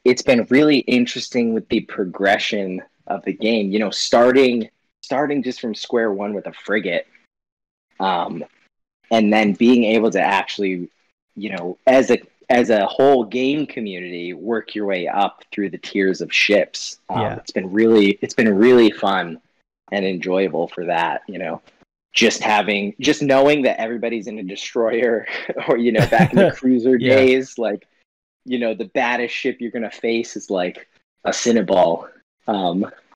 It's been really interesting with the progression of the game. Starting just from square one with a frigate, and then being able to actually, as a whole game community, work your way up through the tiers of ships. It's been really fun and enjoyable for that. Just knowing that everybody's in a destroyer, or back in the cruiser days, like the baddest ship you're gonna face is like a Cinnaball.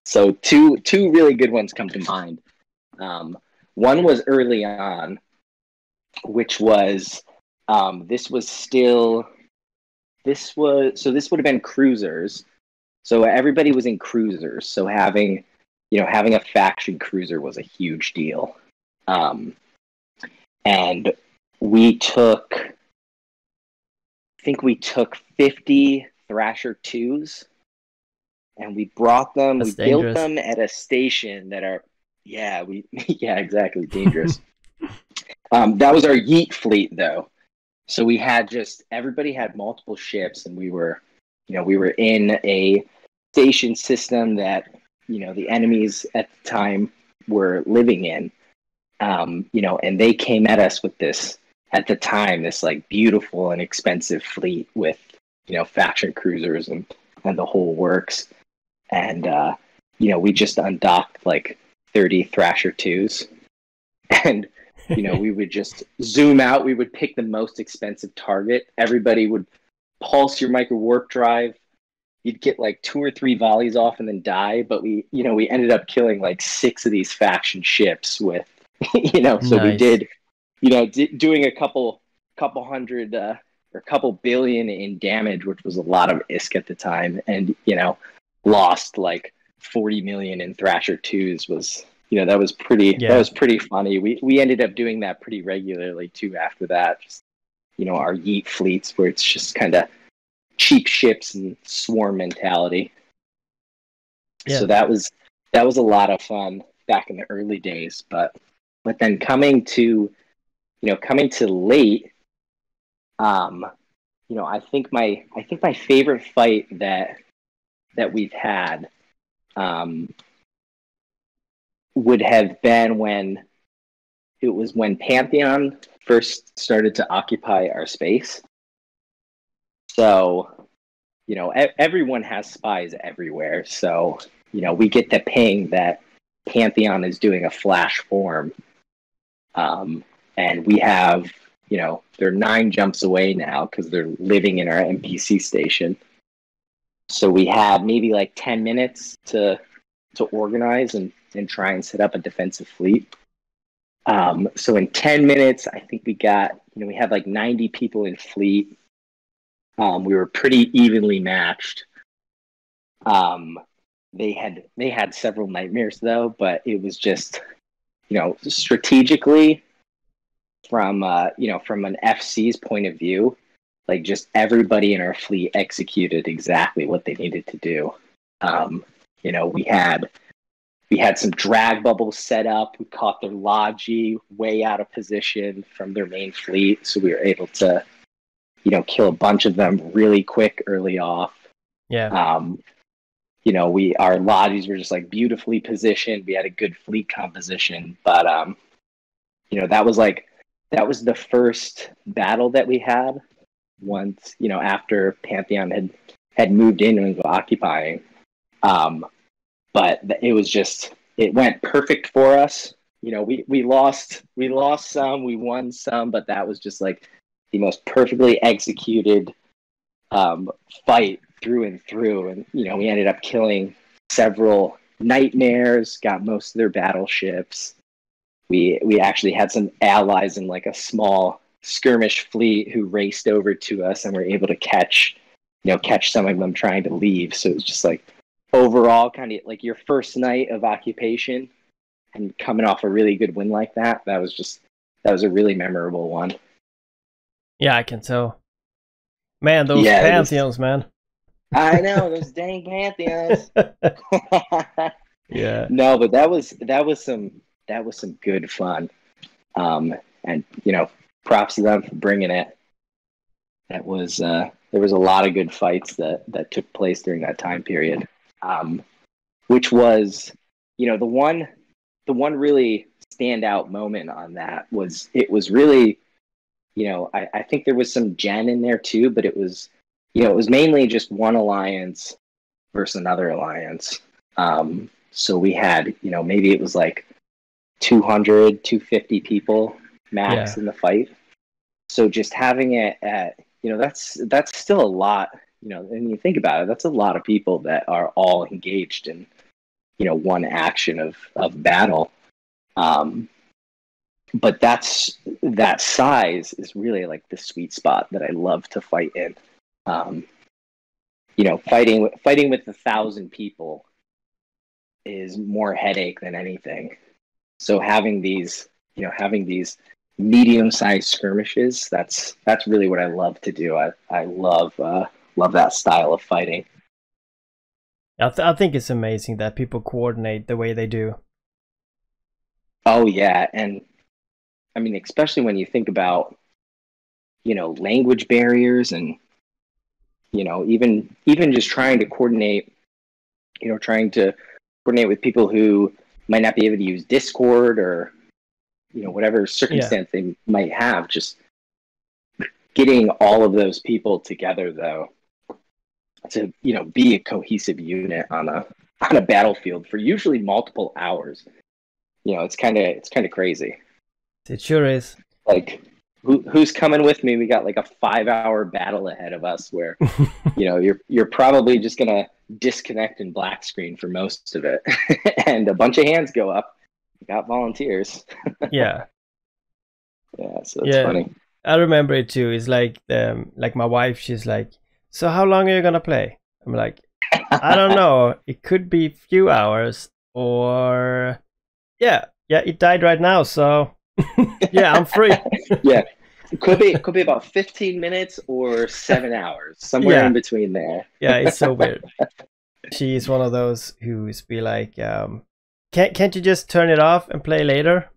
So two really good ones come to mind. One was early on, which was this would have been cruisers. So everybody was in cruisers. So having a faction cruiser was a huge deal. And we took 50 Thrasher 2s, and we brought them. That's we dangerous. built them at a station that are exactly, dangerous. That was our Yeet fleet though. So we had everybody had multiple ships, and we were in a station system that the enemies at the time were living in. And they came at us with this, at the time, this like beautiful and expensive fleet with faction cruisers and the whole works. And we just undocked like 30 Thrasher 2s, and we would just zoom out. We would pick the most expensive target. Everybody would pulse your micro warp drive. You'd get like 2 or 3 volleys off and then die. But we ended up killing like 6 of these faction ships with, so Nice. we did, doing a couple hundred or a couple billion in damage, which was a lot of ISK at the time, and lost like 40 million in Thrasher 2s was, that was pretty, Yeah. that was pretty funny. We ended up doing that pretty regularly too after that. Just, our Yeet fleets where it's just kind of cheap ships and swarm mentality. Yeah. So that was a lot of fun back in the early days, but then coming to late, I think my favorite fight that we've had would have been when Pantheon first started to occupy our space. So, everyone has spies everywhere. So, we get the ping that Pantheon is doing a flash form. And we have, they're 9 jumps away now because they're living in our NPC station. So we had maybe like 10 minutes to organize and try and set up a defensive fleet. So in 10 minutes, I think we got, we had like 90 people in fleet. We were pretty evenly matched. They had several nightmares though, but it was just, strategically from an FC's point of view, like just everybody in our fleet executed exactly what they needed to do. We had some drag bubbles set up. We caught their Logi way out of position from their main fleet, so we were able to, kill a bunch of them really quick early off. Yeah. Our Logis were just like beautifully positioned. We had a good fleet composition, but that was the first battle that we had once, after Pantheon had moved in and was occupying. But it was just, it went perfect for us. We lost some, we won some, but that was just like the most perfectly executed fight through and through. And, we ended up killing several nightmares, got most of their battleships. We actually had some allies in like a small skirmish fleet who raced over to us and were able to catch some of them trying to leave. So it was just like overall kind of like your first night of occupation and coming off a really good win like that. That was a really memorable one. Yeah, I can tell. Man, those Pantheons, man. I know, those dang Pantheons. Yeah. No, but that was some good fun. And props to them for bringing it. That was there was a lot of good fights that took place during that time period. Which was, the one really standout moment on that was, it was really, I think there was some gen in there too, but it was mainly just one alliance versus another alliance. So we had, maybe it was like 200, 250 people max in the fight. So just having it at, that's still a lot, and you think about it, that's a lot of people that are all engaged in, one action of battle. But that size is really like the sweet spot that I love to fight in. Fighting with 1,000 people is more headache than anything. So having these medium-sized skirmishes, that's really what I love to do. I love that style of fighting. I think it's amazing that people coordinate the way they do. Oh yeah, and I mean, especially when you think about, language barriers and, even just trying to coordinate with people who might not be able to use Discord or, whatever circumstance they might have. Just getting all of those people together, though, to be a cohesive unit on a battlefield for usually multiple hours. It's kind of crazy. It sure is. Like, who's coming with me? We got like a 5-hour battle ahead of us where, you're probably just gonna disconnect and black screen for most of it, and a bunch of hands go up. We got volunteers. Yeah. Yeah, so it's funny. I remember it too. It's like my wife, she's like, so how long are you gonna play? I'm like, I don't know. It could be few hours or yeah, it died right now, so yeah, I'm free. Yeah, it could be about 15 minutes or 7 hours, somewhere in Yeah, between there. yeah, it's so weird. She's one of those who's be like, can't you just turn it off and play later?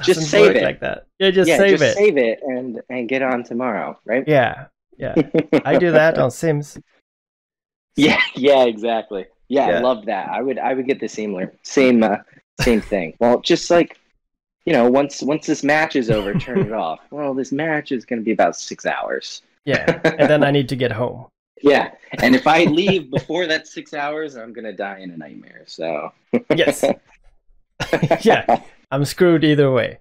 Just Doesn't save work it. like that. Yeah, just Yeah, save just it. save it and get on tomorrow, right? Yeah, yeah. I do that on Sims. Yeah, yeah, exactly. Yeah, I Yeah, love that. I would get the same thing. Well, just like, once this match is over, turn it off. Well, this match is going to be about 6 hours. yeah. And then I need to get home. Yeah, and if I leave before that 6 hours, I'm going to die in a nightmare. So Yes. Yeah, I'm screwed either way.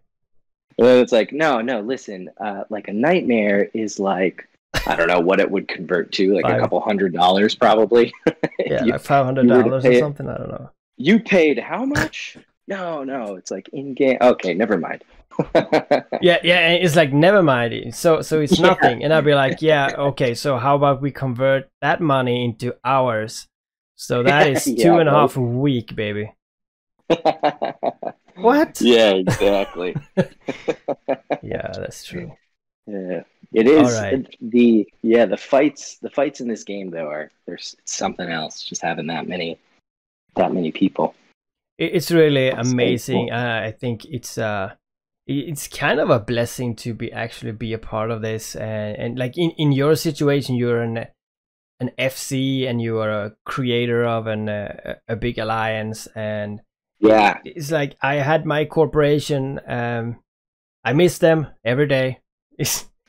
Well, it's like, no, listen, like a nightmare is like, I don't know what it would convert to, like a couple $100 probably. Yeah, you, like $500 or something. I don't know. You paid how much? No, it's like in game. Okay, never mind. Yeah, and it's like never mind. So it's nothing, and I'll be like, yeah, okay. So how about we convert that money into hours? So that is Yeah, 2.5 a week, baby. What? Yeah, exactly. Yeah, that's true. Yeah, it is. All right. The fights in this game though there's something else. Just having that many people. It's really That's so amazing. cool. I think it's kind of a blessing to be a part of this, and like in your situation, you're an FC and you are a creator of a big alliance, and Yeah, it's like I had my corporation. I miss them every day.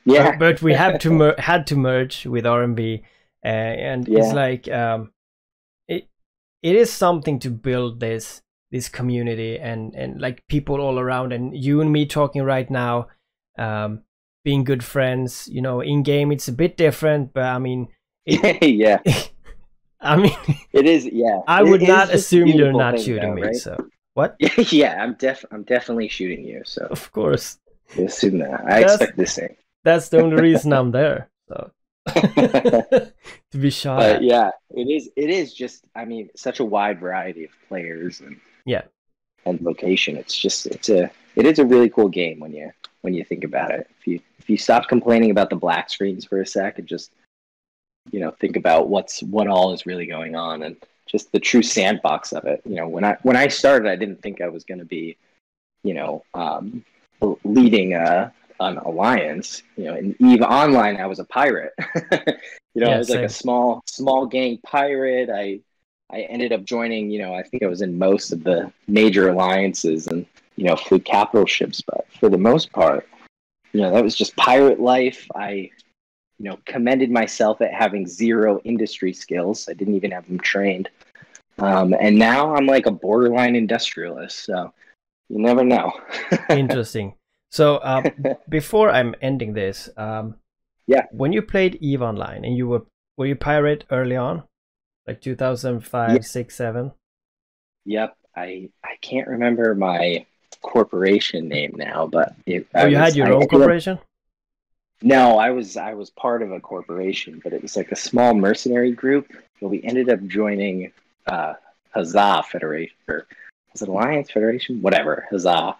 yeah, But we had to merge with RMB, and Yeah. it's like it is something to build this community and like people all around, and you and me talking right now, being good friends. In game it's a bit different, but I mean, yeah. I mean, It is. Yeah, I It would is not just a assume you're beautiful not thing, shooting though, me. right? So what? Yeah, I'm definitely shooting you. So Of course, you assume that. I That's- expect the same. that's the only reason I'm there. So to be shot But at. yeah, it is just. I mean, such a wide variety of players and Yeah. location. It is a really cool game when you think about it. If you stop complaining about the black screens for a sec and just think about what all is really going on and just the true sandbox of it. When I started, I didn't think I was going to be leading an alliance. In EVE Online, I was a pirate. I was like a small gang pirate. I ended up joining. I think I was in most of the major alliances and flew capital ships. But for the most part, that was just pirate life. I commended myself at having zero industry skills. I didn't even have them trained. And now I'm like a borderline industrialist. So you never know. Interesting. So before I'm ending this, Yeah. when you played EVE Online and were you pirate early on, like 2005, Yeah. 6, 7? Yep. I can't remember my corporation name now, but You had your own corporation? No, I was part of a corporation, but it was like a small mercenary group. But we ended up joining Huzzah Federation, or was it Alliance Federation? Whatever, Huzzah.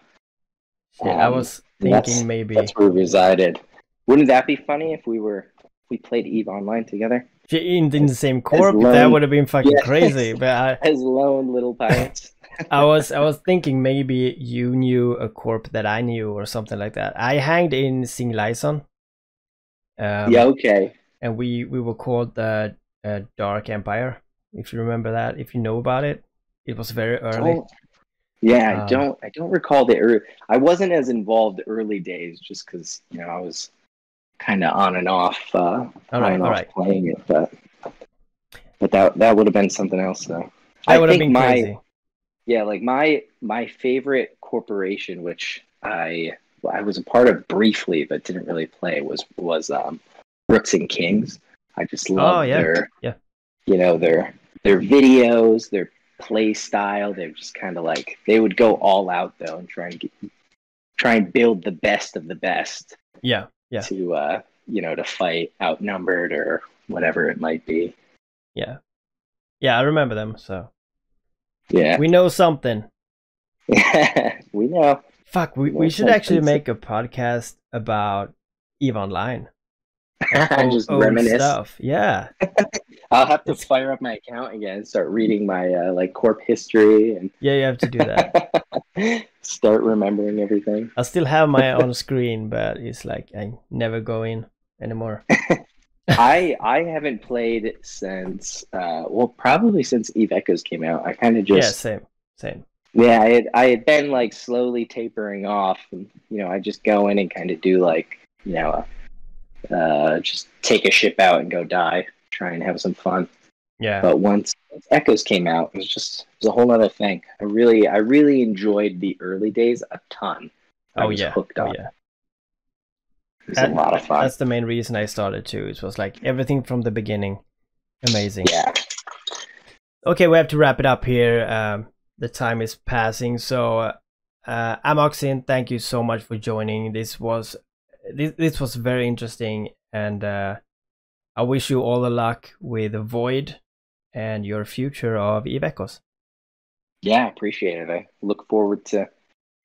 Yeah, I was thinking maybe that's where we resided. Wouldn't that be funny if we played EVE Online together in the same corp? That would have been fucking crazy. But as lone little pirates. I was thinking maybe you knew a corp that I knew or something like that. I hanged in Sing Liaison. Yeah, okay. And we were called the Dark Empire, if you remember that, if you know about it. It was very early. I don't recall the early. I wasn't as involved early days just because I was kind of on and off. All right. Playing it, but that would have been something else though. That would have been crazy. Yeah, like my favorite corporation, which I was a part of briefly but didn't really play, was Brooks and Kings. I just love their their videos, their play style. They're just kind of like, they would go all out though and try and build the best of the best. Yeah. To to fight outnumbered or whatever it might be. Yeah. Yeah, I remember them, so Yeah. we know something. We know. Fuck, we know should actually something. make a podcast about EVE Online. Just Old reminisce. stuff. Yeah. I'll have to fire up my account again and start reading my like corp history and Yeah, you have to do that. start remembering everything. I still have my on screen, but it's like I never go in anymore. I haven't played since well, probably since Eve Echoes came out. I kind of just same. Yeah, I had been like slowly tapering off, and I just go in and kind of do like just take a ship out and go die, try and have some fun. Yeah. But once Echoes came out, it was a whole other thing. I really enjoyed the early days a ton. I was hooked on. Yeah. It was a lot of fun. That's the main reason I started too. It was like everything from the beginning. Amazing. Yeah. Okay, we have to wrap it up here. The time is passing. So Amoxin, thank you so much for joining. This was very interesting, and I wish you all the luck with Void and your future of Eve Echoes. Yeah, appreciate it. I look forward to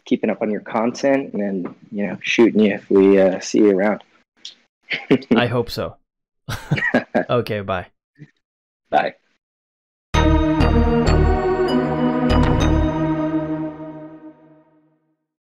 keeping up on your content and shooting you if we see you around. I hope so. Okay, bye. Bye.